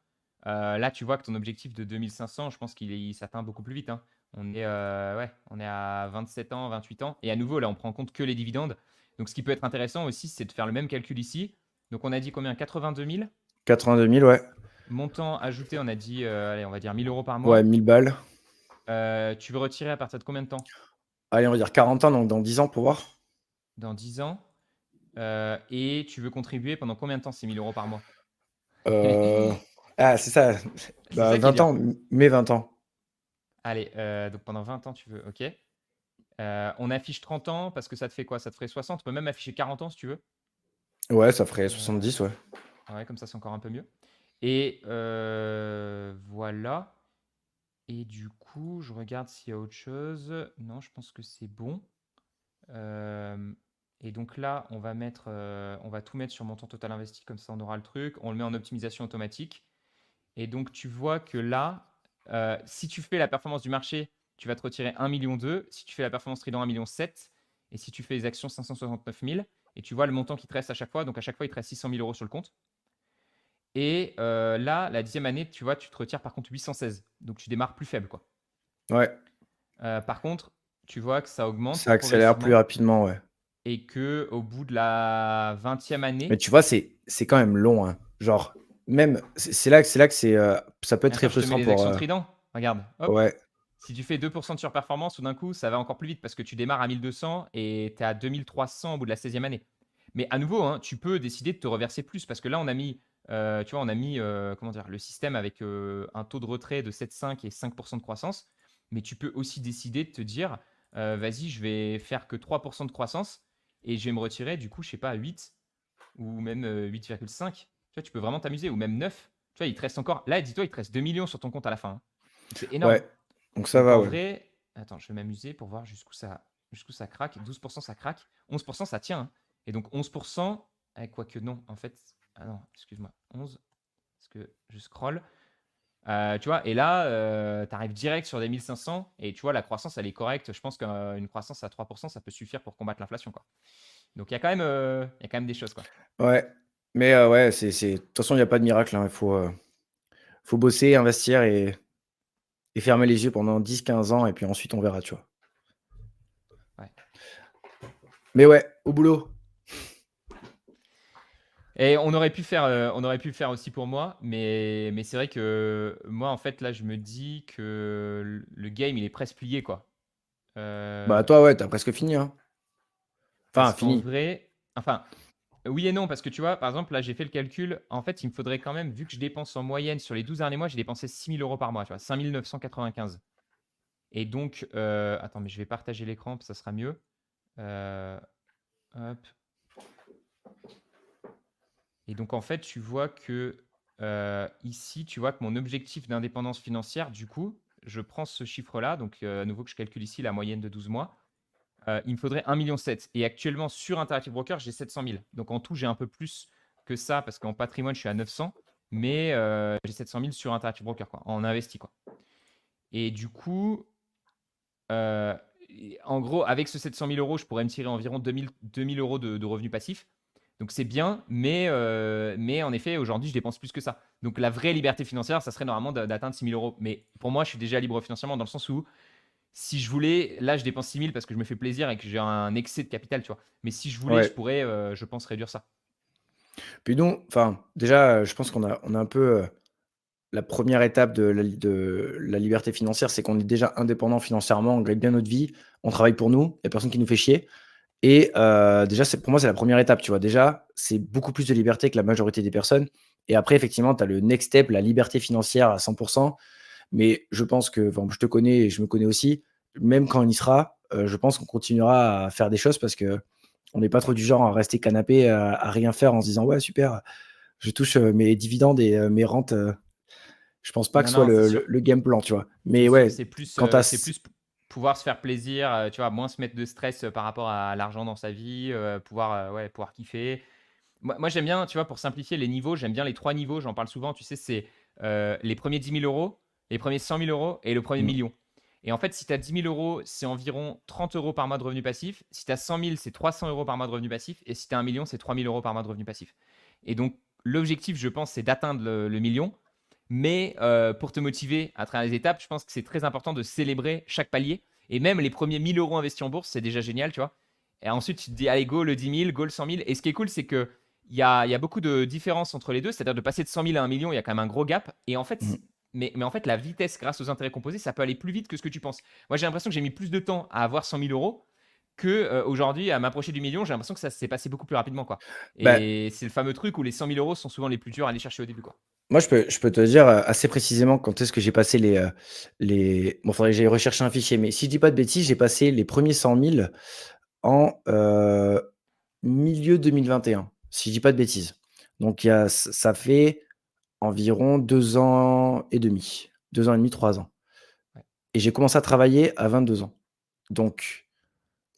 là, tu vois que ton objectif de 2500, je pense qu'il s'atteint beaucoup plus vite, hein. On est à 27 ans, 28 ans. Et à nouveau, là, on prend en compte que les dividendes. Donc, ce qui peut être intéressant aussi, c'est de faire le même calcul ici. Donc, on a dit combien? 82 000. 82 000, ouais. Montant ajouté, on a dit, allez, on va dire 1000 euros par Ouais, mois. 1000 balles. Tu veux retirer à partir de combien de temps? Allez, on va dire 40 ans, donc dans 10 ans pour voir. Dans 10 ans. Et tu veux contribuer pendant combien de temps ces 1000 euros par mois? Euh, Ah, c'est ça. C'est Bah, ça qui est 20 dur. ans, mai 20 ans. Allez, donc pendant 20 ans, tu veux. Ok. On affiche 30 ans parce que ça te fait quoi? Ça te ferait 60. On peut même afficher 40 ans si tu veux. Ouais, ça ferait Euh, 70, ouais. ouais, comme ça, c'est encore un peu mieux. Et voilà. Et du coup, je regarde s'il y a autre chose. Non, je pense que c'est bon. Euh, et donc là, on va tout mettre sur montant total investi, comme ça on aura le truc. On le met en optimisation automatique. Et donc tu vois que là, si tu fais la performance du marché, tu vas te retirer 1,2 million. Si tu fais la performance Trident, 1,7 million. Et si tu fais les actions, 569 000. Et tu vois le montant qui te reste à chaque fois. Donc à chaque fois, il te reste 600 000 euros sur le compte. Et là, la 10e année, tu vois, tu te retires par contre 816. Donc tu démarres plus faible, quoi. Ouais, Par contre, tu vois que ça augmente ça accélère plus progressivement rapidement, ouais. et que au bout de la 20e Mais année, tu vois, c'est quand même long, hein. Genre, même, c'est là que ça peut être très attends, je te mets frustrant les pour. actions Trident. Regarde, hop. Ouais, Si tu fais 2% de surperformance, tout d'un coup, ça va encore plus vite parce que tu démarres à 1200 et tu es à 2300 au bout de la 16e année. Mais à nouveau, hein, tu peux décider de te reverser plus parce que là, on a mis, tu vois, on a mis comment dire, le système avec un taux de retrait de 7,5 et 5% de croissance. Mais tu peux aussi décider de te dire, vas-y, je vais faire que 3% de croissance et je vais me retirer, du coup, je sais pas, 8 ou même 8,5. Tu vois, tu peux vraiment t'amuser ou même 9. Tu vois, il te reste encore, là, dis-toi, il te reste 2 millions sur ton compte à la fin, hein. Donc c'est énorme. ouais. Donc ça Donc va, en ouais. vrai, attends, je vais m'amuser pour voir jusqu'où ça craque. 12% ça craque. 11% ça tient, hein. Et donc 11%, quoi que non, en fait. Ah non, excuse-moi. 11, parce que je scroll. Tu vois, et là, tu arrives direct sur des 1500 et tu vois, la croissance, elle est correcte. Je pense qu'une croissance à 3%, ça peut suffire pour combattre l'inflation, quoi. Donc il y a quand même des choses, quoi. Ouais. Mais ouais, de toute façon, il y a pas de miracle, hein. Faut bosser, investir et fermer les yeux pendant 10, 15 ans et puis ensuite on verra, tu vois? Ouais. Mais ouais, au boulot. Et on aurait pu le faire aussi pour moi, mais c'est vrai que moi, en fait, là, je me dis que le game, il est presque plié, quoi. Bah, Euh, toi, ouais, tu presque fini, hein. Enfin, Parce qu'en fini. vrai, enfin, oui et non, parce que tu vois, par exemple, là, j'ai fait le calcul. En fait, il me faudrait quand même, vu que je dépense en moyenne sur les 12 derniers mois, j'ai dépensé 6 000 euros par mois, tu vois, 5 995. Et donc, attends, mais je vais partager l'écran, ça sera mieux. Euh, hop. Et donc, en fait, tu vois que ici, tu vois que mon objectif d'indépendance financière, du coup, je prends ce chiffre-là, donc à nouveau que je calcule ici la moyenne de 12 mois, il me faudrait 1,7 million. Et actuellement, sur Interactive Broker, j'ai 700 000. Donc en tout, j'ai un peu plus que ça parce qu'en patrimoine, je suis à 900. Mais j'ai 700 000 sur Interactive Broker, quoi, en investi, quoi. Et du coup, euh, en gros, avec ce 700 000 euros, je pourrais me tirer environ 2 000 euros de revenus passifs. Donc c'est bien, mais en effet, aujourd'hui, je dépense plus que ça. Donc la vraie liberté financière, ça serait normalement d'atteindre 6 000 euros. Mais pour moi, je suis déjà libre financièrement dans le sens où si je voulais, là, je dépense 6 000 parce que je me fais plaisir et que j'ai un excès de capital, tu vois. Mais si je voulais, je Ouais. pourrais, je pense, réduire ça. Puis nous, enfin, déjà, je pense qu'on a un peu, la première étape de la liberté financière, c'est qu'on est déjà indépendant financièrement, on gagne bien notre vie, on travaille pour nous, il y a personne qui nous fait chier et déjà, pour moi, c'est la première étape, tu vois? Déjà, c'est beaucoup plus de liberté que la majorité des personnes et après effectivement, tu as le next step, la liberté financière à 100. Mais je pense que, enfin, je te connais et je me connais aussi, même quand on y sera, je pense qu'on continuera à faire des choses parce qu'on n'est pas trop du genre à rester canapé, à rien faire en se disant: «Ouais super, je touche, mes dividendes et mes rentes», je pense pas que Non, ce soit non, c'est le sûr. le le game plan, tu vois? C'est Mais sûr. ouais, C'est plus, quand tu c'est as plus pouvoir se faire plaisir, tu vois, moins se mettre de stress par rapport à l'argent dans sa vie, pouvoir, ouais, pouvoir kiffer. Moi, j'aime bien, tu vois, pour simplifier les niveaux, j'aime bien les trois niveaux, j'en parle souvent, tu sais, c'est les premiers 10 000 euros, les premiers 100 000 euros et le premier Mmh. million. Et en fait, si tu as 10 000 euros, c'est environ 30 euros par mois de revenu passif. Si tu as 100 000, c'est 300 euros par mois de revenu passif. Et si tu as 1 million, c'est 3 000 euros par mois de revenu passif. Et donc, l'objectif, je pense, c'est d'atteindre le million. Mais pour te motiver à travers les étapes, je pense que c'est très important de célébrer chaque palier. Et même les premiers 1 000 euros investis en bourse, c'est déjà génial, tu vois. Et ensuite, tu te dis, allez, go le 10 000, go le 100 000. Et ce qui est cool, c'est que il y a beaucoup de différences entre les deux. C'est-à-dire de passer de 100 000 à 1 million, il y a quand même un gros gap. Et en fait, Mmh. mais en fait, la vitesse grâce aux intérêts composés, ça peut aller plus vite que ce que tu penses. Moi, j'ai l'impression que j'ai mis plus de temps à avoir 100 000 euros que aujourd'hui à m'approcher du million. J'ai l'impression que ça s'est passé beaucoup plus rapidement, quoi. Bah, Et c'est le fameux truc où les 100 000 euros sont souvent les plus durs à aller chercher au début, quoi. moi, je peux te dire, assez précisément quand est-ce que j'ai passé les bon, faudrait que j'aille rechercher un fichier, mais si je dis pas de bêtises, j'ai passé les premiers 100 000 en, milieu 2021, si je dis pas de bêtises. Donc il y a ça fait environ 2 ans et demi, 2 ans et demi, 3 ans, Ouais. et j'ai commencé à travailler à 22 ans. Donc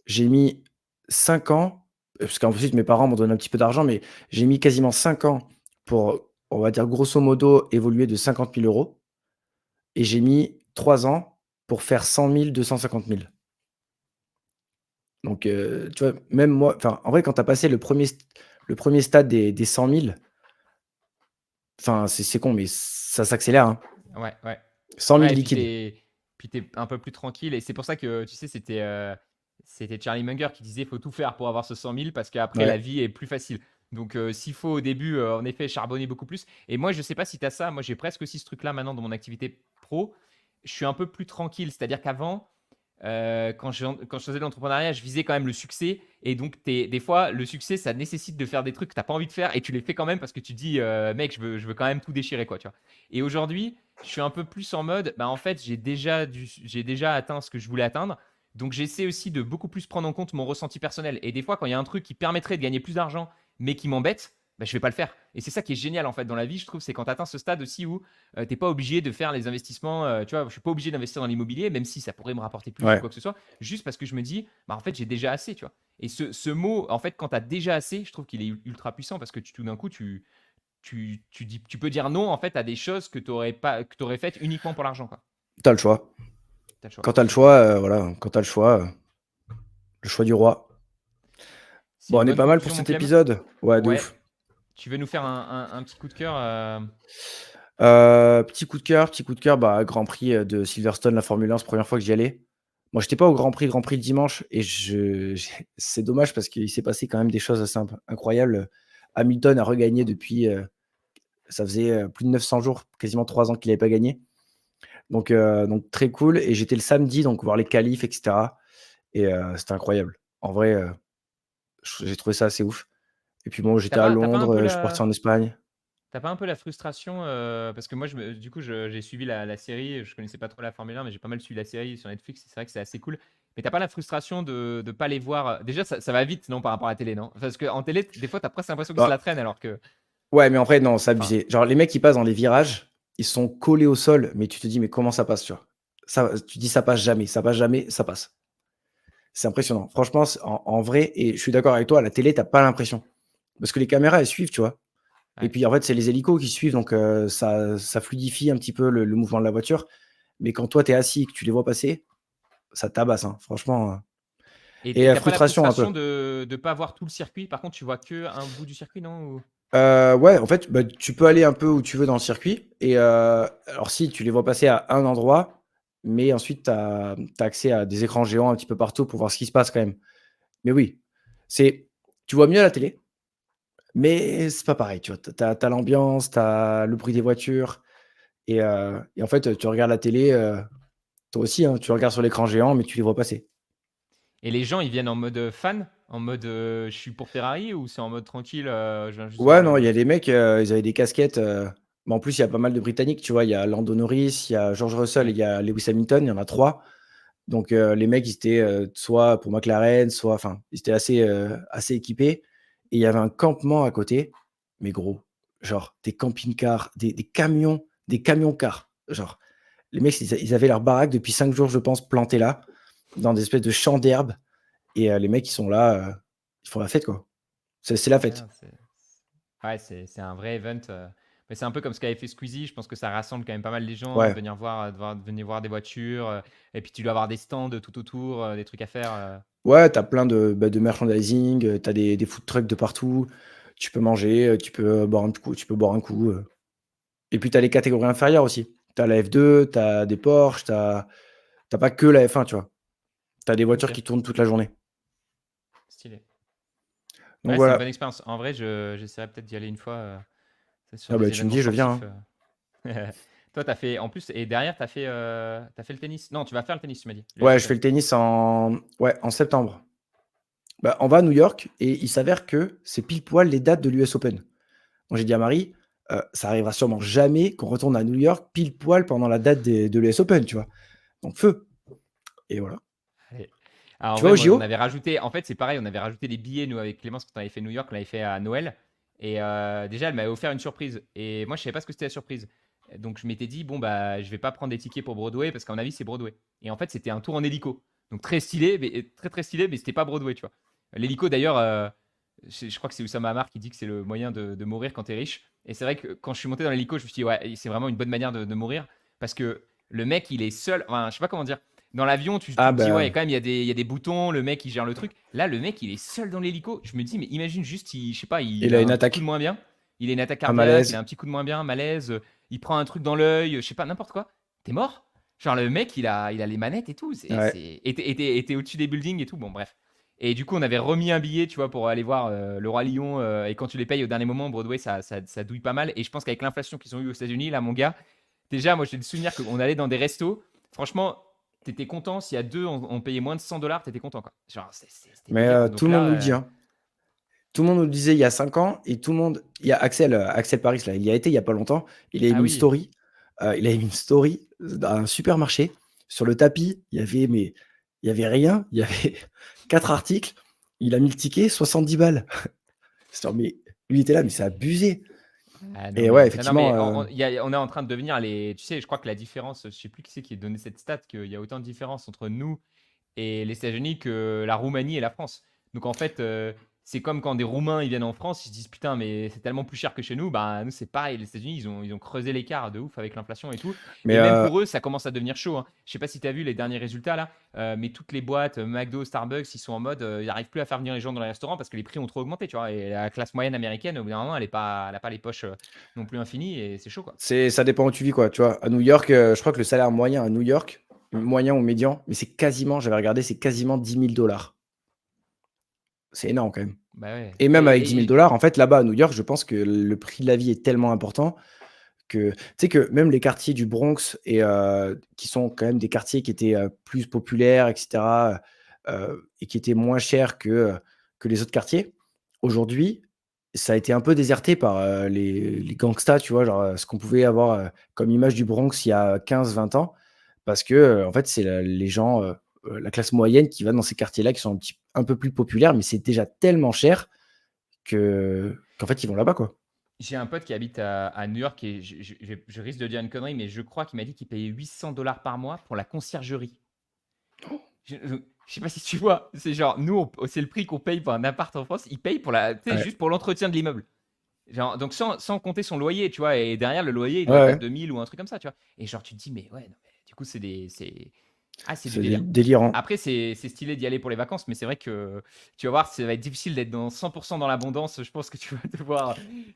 j'ai mis 5 ans, parce qu'ensuite mes parents m'ont donné un petit peu d'argent, mais j'ai mis quasiment 5 ans pour, on va dire grosso modo, évoluer de 50 000 euros, et j'ai mis 3 ans pour faire 100 000, 250 000. Donc tu vois, même moi, enfin, en vrai, quand tu as passé le premier stade des 100 000, enfin, c'est con, mais ça s'accélère, hein. Ouais, ouais. 100 000 Ouais, et puis liquides. t'es un peu plus tranquille. Et c'est pour ça que, tu sais, c'était Charlie Munger qui disait faut tout faire pour avoir ce 100 000 parce qu'après, Ouais. la vie est plus facile. Donc, s'il faut au début, en effet, charbonner beaucoup plus. Et moi, je sais pas si tu as ça. Moi, j'ai presque aussi ce truc-là maintenant dans mon activité pro. Je suis un peu plus tranquille. C'est-à-dire qu'avant, quand je faisais de l'entrepreneuriat, je visais quand même le succès. Et donc, des fois, le succès, ça nécessite de faire des trucs que tu n'as pas envie de faire et tu les fais quand même parce que tu te dis, mec, je veux quand même tout déchirer, quoi, tu vois. Et aujourd'hui, je suis un peu plus en mode, bah, en fait, j'ai déjà atteint ce que je voulais atteindre. Donc, j'essaie aussi de beaucoup plus prendre en compte mon ressenti personnel. Et des fois, quand il y a un truc qui permettrait de gagner plus d'argent, mais qui m'embête, bah, je vais pas le faire. Et c'est ça qui est génial en fait dans la vie, je trouve, c'est quand tu atteins ce stade aussi où t'es pas obligé de faire les investissements. Tu vois, je suis pas obligé d'investir dans l'immobilier, même si ça pourrait me rapporter plus ou Ouais. quoi que ce soit, juste parce que je me dis, bah en fait, j'ai déjà assez, tu vois. Et ce mot, en fait, quand tu as déjà assez, je trouve qu'il est ultra puissant parce que tout d'un coup, tu peux dire non en fait à des choses que tu aurais pas, que tu faites uniquement pour l'argent, quoi. Tu as le choix. T'as le choix. Quand tu as le C'est choix, voilà, quand tu as le choix du roi. c'est Bon, une on est bonne pas mal pour conclusion, mon cet Clem. épisode. Ouais, de Ouais. ouf. Tu veux nous faire un petit coup de cœur Petit coup de cœur, bah, Grand Prix, de Silverstone, la Formule 1, c'est la première fois que j'y allais. Moi, j'étais pas au Grand Prix le dimanche, et c'est dommage parce qu'il s'est passé quand même des choses assez incroyables. Hamilton a regagné depuis, ça faisait, plus de 900 jours, quasiment 3 ans qu'il avait pas gagné. Donc très cool, et j'étais le samedi, donc voir les qualifs et cetera, et c'était incroyable. En vrai, j'ai trouvé ça assez ouf, et puis bon, T'as j'étais à pas, t'as pas un Londres, peu je suis parti la, en Espagne. T'as pas un peu la frustration parce que moi, du coup, j'ai suivi la série. Je connaissais pas trop la Formule 1, mais j'ai pas mal suivi la série sur Netflix. C'est vrai que c'est assez cool. Mais t'as pas la frustration de ne pas les voir. Déjà, ça va vite, non, par rapport à la télé, non? Parce qu'en télé, des fois, t'as presque l'impression qu'ils se la Bah, traînent, alors que. ouais, mais en vrai, non, c'est Enfin, abusé. Genre les mecs qui passent dans les virages, ils sont collés au sol, mais tu te dis: «Mais comment ça passe?» tu vois? Ça, tu dis: ça passe jamais, ça passe. C'est impressionnant. Franchement, en vrai, et je suis d'accord avec toi, à la télé, tu pas l'impression. Parce que les caméras, elles suivent, tu vois? Et ouais. puis, en fait, c'est les hélicos qui suivent, donc ça fluidifie un petit peu le mouvement de la voiture. Mais quand toi, tu es assis et que tu les vois passer, ça tabasse, hein, franchement, et Et t'as pas la frustration un frustration peu. de ne pas voir tout le circuit. Par contre, tu vois que un bout du circuit, non? Ouais, en fait, bah, tu peux aller un peu où tu veux dans le circuit, et alors si, tu les vois passer à un endroit, mais ensuite tu as accès à des écrans géants un petit peu partout pour voir ce qui se passe quand même. Mais oui, c'est tu vois mieux à la télé, mais c'est pas pareil, tu vois? Tu as l'ambiance, tu as le bruit des voitures, et en fait, tu regardes la télé, toi aussi, hein, tu regardes sur l'écran géant, mais tu les vois passer. Et les gens, ils viennent en mode fan, en mode je suis pour Ferrari, ou c'est en mode tranquille, je viens juste voir Ouais, non, il y le. a des mecs, ils avaient des casquettes, mais en plus, il y a pas mal de Britanniques, tu vois? Il y a Lando Norris, il y a George Russell et Ouais. il y a Lewis Hamilton, il y en a 3. Donc les mecs, ils étaient, soit pour McLaren, soit, enfin, ils étaient assez équipés, et il y avait un campement à côté, mais gros, genre des camping-cars, des camions-cars. Genre, les mecs, ils avaient leur baraque depuis 5 jours, je pense, plantée là. dans des espèces de champs d'herbe et les mecs, ils sont là, ils font la fête, quoi. C'est la Ouais, fête. non, ouais, c'est un vrai event. Mais c'est un peu comme ce qu'avait fait Squeezie. Je pense que ça rassemble quand même pas mal les gens de Ouais. venir voir des voitures. Et puis tu dois avoir des stands tout autour, des trucs à faire. Ouais, tu as plein de merchandising, tu as des food trucks de partout. Tu peux manger, tu peux boire un coup. Et puis tu as les catégories inférieures aussi. Tu as la F2, tu as des Porsche, tu as pas que la F1, tu vois? Tu as des voitures Ok, qui tournent toute la journée. stylé. Donc Ouais, c'est une bonne voilà. expérience. En vrai, j'essaierai peut-être d'y aller une fois c'est sur Ah bah, des tu me événements dis, je viens, sportifs. hein. Toi, t'as fait, en plus, et derrière, t'as fait le tennis. Non, tu vas faire le tennis, tu m'as dit, Ouais, je l'US fais Open. le tennis en septembre. Bah, on va à New York et il s'avère que c'est pile poil les dates de l'US Open. Donc j'ai dit à Marie, ça arrivera sûrement jamais qu'on retourne à New York pile poil pendant la date de l'US Open, tu vois? Donc feu et voilà. Allez. Alors, en Tu vas vrai, aux moi, on JO? avait rajouté, en fait, c'est pareil, on avait rajouté des billets, nous, avec Clémence, quand on avait fait New York, on l'avait fait à Noël. Et déjà, elle m'avait offert une surprise. Et moi, je savais pas ce que c'était la surprise. Donc, je m'étais dit, bon, bah, je vais pas prendre des tickets pour Broadway, parce qu'à mon avis, c'est Broadway. Et en fait, c'était un tour en hélico. Donc, très stylé, mais très, très stylé, mais c'était pas Broadway, tu vois. L'hélico, d'ailleurs, je crois que c'est Oussama Hamar qui dit que c'est le moyen de mourir quand t'es riche. Et c'est vrai que quand je suis monté dans l'hélico, je me suis dit, ouais, c'est vraiment une bonne manière de mourir. Parce que le mec, il est seul. Enfin, je sais pas comment dire. Dans l'avion, tu Ah te dis, ouais, bah, quand même, il y a des boutons, le mec, il gère le truc. Là, le mec, il est seul dans l'hélico. Je me dis, mais imagine juste, je sais pas, il il a a une un petit coup de attaque, moins bien. Il a une attaque un cardiaque, il a malaise. un petit coup de moins bien, malaise. Il prend un truc dans l'œil, je sais pas, n'importe quoi. T'es mort. Genre, le mec, il a les manettes et tout. Ouais. Et t'es au-dessus des buildings et tout. Bon, bref. Et du coup, on avait remis un billet, tu vois, pour aller voir le Roi Lion. Et quand tu les payes au dernier moment, Broadway, ça douille pas mal. Et je pense qu'avec l'inflation qu'ils ont eu aux États-Unis, là, mon gars, déjà, moi, j'ai le souvenir qu'on allait dans des restos. Franchement, t'étais content. S'il y a deux, on payait moins de 100 $, t'étais content, quoi. Genre, c'était Mais délire. tout Donc le monde là, nous le dit, hein. Tout le monde nous le disait il y a 5 ans et tout le monde il y a Axel Paris là, il y a été il y a pas longtemps. ah oui. Il avait mis une story dans un supermarché. Sur le tapis, il y avait rien, il y avait 4 articles. Il a mis le ticket, 70 balles. Genre mais lui il était là, mais c'est abusé Ah non, et ouais, mais, non, non, effectivement, mais on est en train de devenir les. Tu sais, je crois que la différence, je sais plus qui c'est qui a donné cette stat, qu'il y a autant de différence entre nous et les États-Unis que la Roumanie et la France. Donc en fait, c'est comme quand des Roumains ils viennent en France, ils se disent putain, mais c'est tellement plus cher que chez nous. Bah nous c'est pareil, les États-Unis ils ont creusé l'écart de ouf avec l'inflation et tout. mais Et même pour eux, ça commence à devenir chaud, hein. Je sais pas si tu as vu les derniers résultats là, mais toutes les boîtes, McDo, Starbucks, ils sont en mode, ils n'arrivent plus à faire venir les gens dans les restaurants parce que les prix ont trop augmenté, tu vois. Et la classe moyenne américaine, au bout d'un moment, elle a pas les poches non plus infinies et c'est chaud quoi. ça dépend où tu vis quoi, tu vois? À New York, je crois que le salaire moyen à New York, moyen ou médian, mais c'est quasiment j'avais regardé, c'est quasiment 10 000 $. C'est énorme quand même. Bah ouais. Et même avec 10 000 en fait, là-bas, à New York, je pense que le prix de la vie est tellement important que tu sais que même les quartiers du Bronx et qui sont quand même des quartiers qui étaient, plus populaires et cetera, et qui étaient moins chers que les autres quartiers. Aujourd'hui, ça a été un peu déserté par, les gangstas, tu vois? Genre, ce qu'on pouvait avoir, comme image du Bronx il y a 15-20 ans parce que, en fait, c'est les gens, la classe moyenne qui va dans ces quartiers-là qui sont un peu plus populaires, mais c'est déjà tellement cher qu'en fait, ils vont là-bas, quoi. J'ai un pote qui habite à New York et je risque de dire une connerie, mais je crois qu'il m'a dit qu'il payait 800 $ par mois pour la conciergerie. Je sais pas si tu vois, c'est genre, nous, c'est le prix qu'on paye pour un appart en France, il paye pour tu sais, Ouais. juste pour l'entretien de l'immeuble. Genre, donc sans compter son loyer, tu vois, et derrière le loyer, il Ouais, doit être à ouais. 2000 ou un truc comme ça, tu vois. Et genre, tu te dis, mais ouais, non, mais du coup, c'est du C'est délire. délirant. Après, c'est stylé d'y aller pour les vacances, mais c'est vrai que tu vas voir, ça va être difficile d'être dans 100% dans l'abondance. Je pense que tu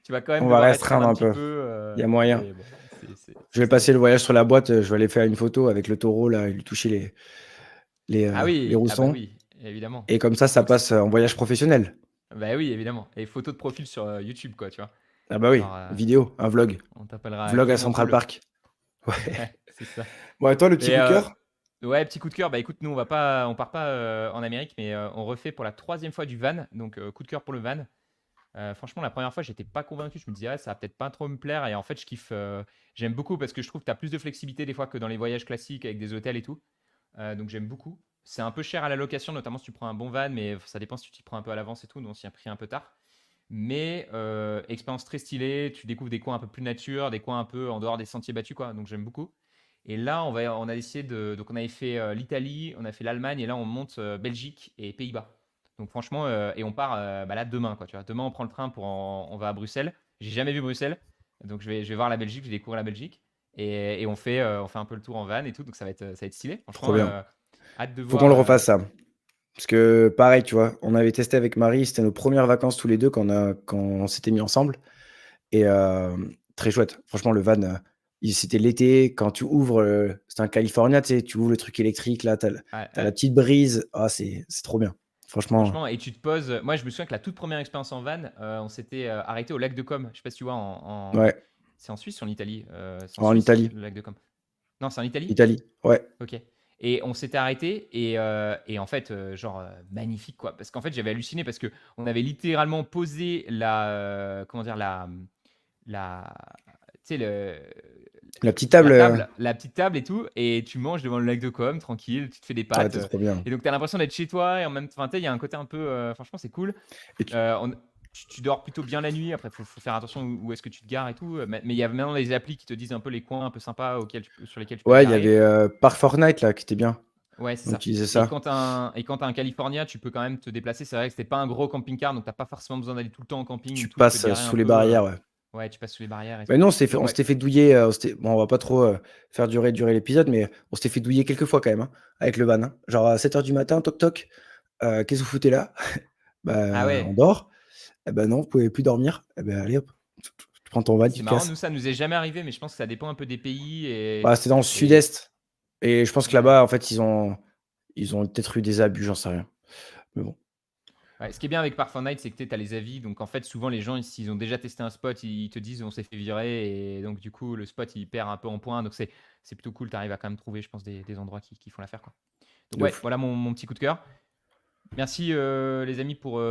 vas quand même On va devoir restreindre restreindre un un petit peu. peu. Il y a moyen. Mais bon, Je c'est vais stylé. passer le voyage sur la boîte, je vais aller faire une photo avec le taureau là et lui toucher Ah les oui, ah bah roussons oui, évidemment. et comme ça Donc, passe, en voyage professionnel. bah oui, évidemment. Et photo de profil sur YouTube, quoi, tu vois. Ah bah oui, Genre, vidéo, un vlog. on t'appellera Vlog à Clément Central Cool. Park. Ouais. Ouais, c'est ça. Bon et toi, le petit Et coup de cœur? ouais, petit coup de cœur. Bah écoute, nous on part pas en Amérique, mais on refait pour la troisième fois du van. Donc coup de cœur pour le van. Franchement, la première fois, j'étais pas convaincu. Je me disais, ah, ça va peut-être pas trop me plaire. Et en fait, je kiffe. J'aime beaucoup parce que je trouve que tu as plus de flexibilité des fois que dans les voyages classiques avec des hôtels et tout. Donc j'aime beaucoup. C'est un peu cher à la location, notamment si tu prends un bon van, mais ça dépend si tu t'y prends un peu à l'avance et tout. Donc, on s'y a pris un peu tard. Mais expérience très stylée. Tu découvres des coins un peu plus nature, des coins un peu en dehors des sentiers battus, quoi. Donc j'aime beaucoup. Et là, on a décidé de. Donc, on avait fait l'Italie, on a fait l'Allemagne, et là, on monte Belgique et Pays-Bas. Donc, franchement, et on part bah, là demain, quoi. Tu vois. Demain, on prend le train on va à Bruxelles. J'ai jamais vu Bruxelles. Donc, je vais voir la Belgique, je vais découvrir la Belgique. Et on fait un peu le tour en van et tout. Donc, ça va être stylé. Trop Franchement, bien. hâte de Faut qu'on voir. le refasse ça. Parce que pareil, tu vois, on avait testé avec Marie, c'était nos premières vacances tous les deux quand on s'était mis ensemble. Et très chouette. Franchement, le van, c'était l'été. Quand tu ouvres, c'était un California, tu sais, tu ouvres le truc électrique, là, Ouais, t'as la ouais. petite brise. Ah, c'est trop bien. Franchement, Franchement, et tu te poses. Moi, je me souviens que la toute première expérience en van, on s'était arrêté au lac de Com. Je sais pas si tu vois, ouais. c'est en Suisse ou en Italie? C'est en En Suisse, Italie. le lac de Com. Non, c'est en Italie? Italie, ouais. Ok. Et on s'était arrêté et en fait, genre magnifique quoi. Parce qu'en fait, j'avais halluciné parce que on avait littéralement posé comment dire, la, tu sais, La petite table, la petite table et tout, et tu manges devant le lac de Com, tranquille, tu te fais des ouais, pâtes, t'es trop bien. et donc tu as l'impression d'être chez toi, et en même temps, tu sais, il y a un côté un peu, franchement, c'est cool. Et tu Tu dors plutôt bien la nuit, après, faut faire attention où est-ce que tu te gares et tout, mais il y a maintenant les applis qui te disent un peu les coins un peu sympas sur lesquels tu peux te ouais, il y garer. avait, Park Fortnite, là, qui était bien. Ouais, c'est On ça. utilisait Et ça. quand t'as un California, tu peux quand même te déplacer. C'est vrai que c'était pas un gros camping-car, donc t'as pas forcément besoin d'aller tout le temps en camping Tu et tout. Tu peux te passes, garer un sous les peu. barrières, ouais. Ouais, tu passes sous les barrières et Mais tout. nous, Donc on ouais, s'était fait douiller, bon, on va pas trop, faire durer l'épisode, mais on s'était fait douiller quelques fois quand même, hein, avec le van, hein. Genre à 7 heures du matin, toc toc, «Qu'est-ce que vous foutez là?» ah «Bah, on ouais, dort». «Eh bah non, vous pouvez plus dormir». «Eh bah allez hop, tu prends ton van, tu c'est te marrant. Nous, casses». ça nous est jamais arrivé, mais je pense que ça dépend un peu des pays Bah, c'était dans le et sud-est et je pense que ouais. là-bas, en fait, ils ont peut-être eu des abus, j'en sais rien. Mais bon, Ouais, ce qui est bien avec Park Night, c'est que tu as les avis. Donc en fait, souvent les gens, s'ils ont déjà testé un spot, ils te disent on s'est fait virer et donc du coup le spot il perd un peu en points. Donc c'est plutôt cool. Tu arrives à quand même trouver, je pense, des endroits qui font l'affaire quoi. Donc de ouais, ouf. voilà mon petit coup de cœur. Merci les amis pour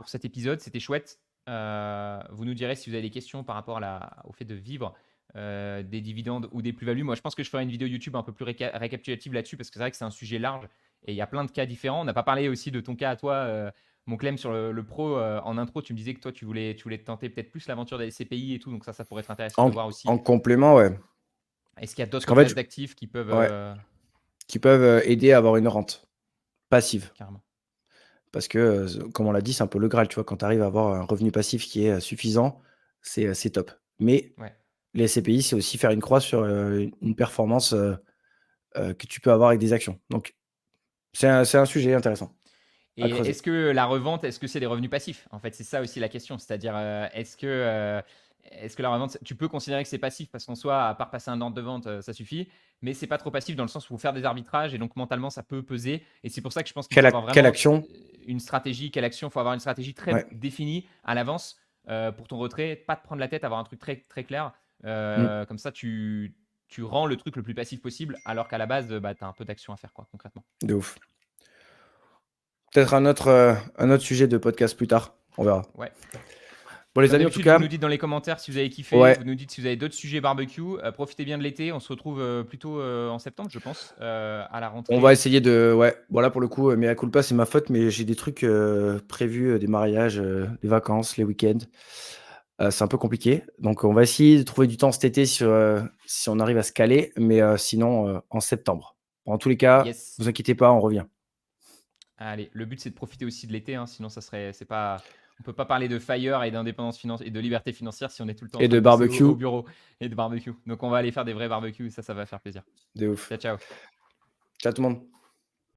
cet épisode, c'était chouette. Vous nous direz si vous avez des questions par rapport au fait de vivre des dividendes ou des plus-values. Moi, je pense que je ferai une vidéo YouTube un peu plus récapitulative là-dessus parce que c'est vrai que c'est un sujet large et il y a plein de cas différents. On n'a pas parlé aussi de ton cas à toi, mon Clem, sur le pro. En intro, tu me disais que toi, tu voulais te tenter peut-être plus l'aventure des SCPI et tout. Donc ça pourrait être intéressant de En voir aussi. en complément, ouais. Est-ce qu'il y a Parce d'autres qu'en fait, classes d'actifs qui peuvent... ouais, qui peuvent, aider à avoir une rente passive. carrément. Parce que, comme on l'a dit, c'est un peu le Graal, tu vois? Quand tu arrives à avoir un revenu passif qui est, suffisant, c'est top. Mais Ouais. les SCPI, c'est aussi faire une croix sur, une performance, que tu peux avoir avec des actions. Donc c'est un sujet intéressant à Et creuser. est-ce que la revente, est-ce que c'est des revenus passifs? En fait, c'est ça aussi la question. C'est-à-dire, est-ce que la revente, tu peux considérer que c'est passif parce qu'en soi, à part passer un ordre de vente, ça suffit, mais c'est pas trop passif dans le sens où il faut faire des arbitrages et donc mentalement, ça peut peser. Et c'est pour ça que je pense qu'il faut avoir Quelle vraiment action? une stratégie, quelle action, il faut avoir une stratégie très Ouais. définie à l'avance pour ton retrait, pas te prendre la tête, avoir un truc très, très clair. Mmh. Comme ça, tu rends le truc le plus passif possible alors qu'à la base, bah, tu as un peu d'action à faire, quoi, concrètement. De ouf. Peut-être un autre sujet de podcast plus tard, on verra. Ouais. Bon les Comme amis, en tout d'habitude, vous cas, nous dites dans les commentaires si vous avez kiffé, ouais, vous nous dites si vous avez d'autres sujets barbecue. Profitez bien de l'été, on se retrouve plutôt en septembre, je pense, à la on va rentrée. essayer de ouais, bon là pour le coup, mea culpa, c'est ma faute, mais j'ai des trucs, prévus, des mariages, des vacances, les week-ends. C'est un peu compliqué, donc on va essayer de trouver du temps cet été si on arrive à se caler, mais sinon, en septembre. En tous les cas, Yes. vous inquiétez pas, on revient. Allez, le but c'est de profiter aussi de l'été, hein, sinon c'est pas, on peut pas parler de fire et d'indépendance financière et de liberté financière si on est tout le temps en Et train de de bosser barbecue, au bureau et de barbecue. Donc on va aller faire des vrais barbecues, ça va faire plaisir. de ouf. Ciao, ciao. Ciao tout le monde.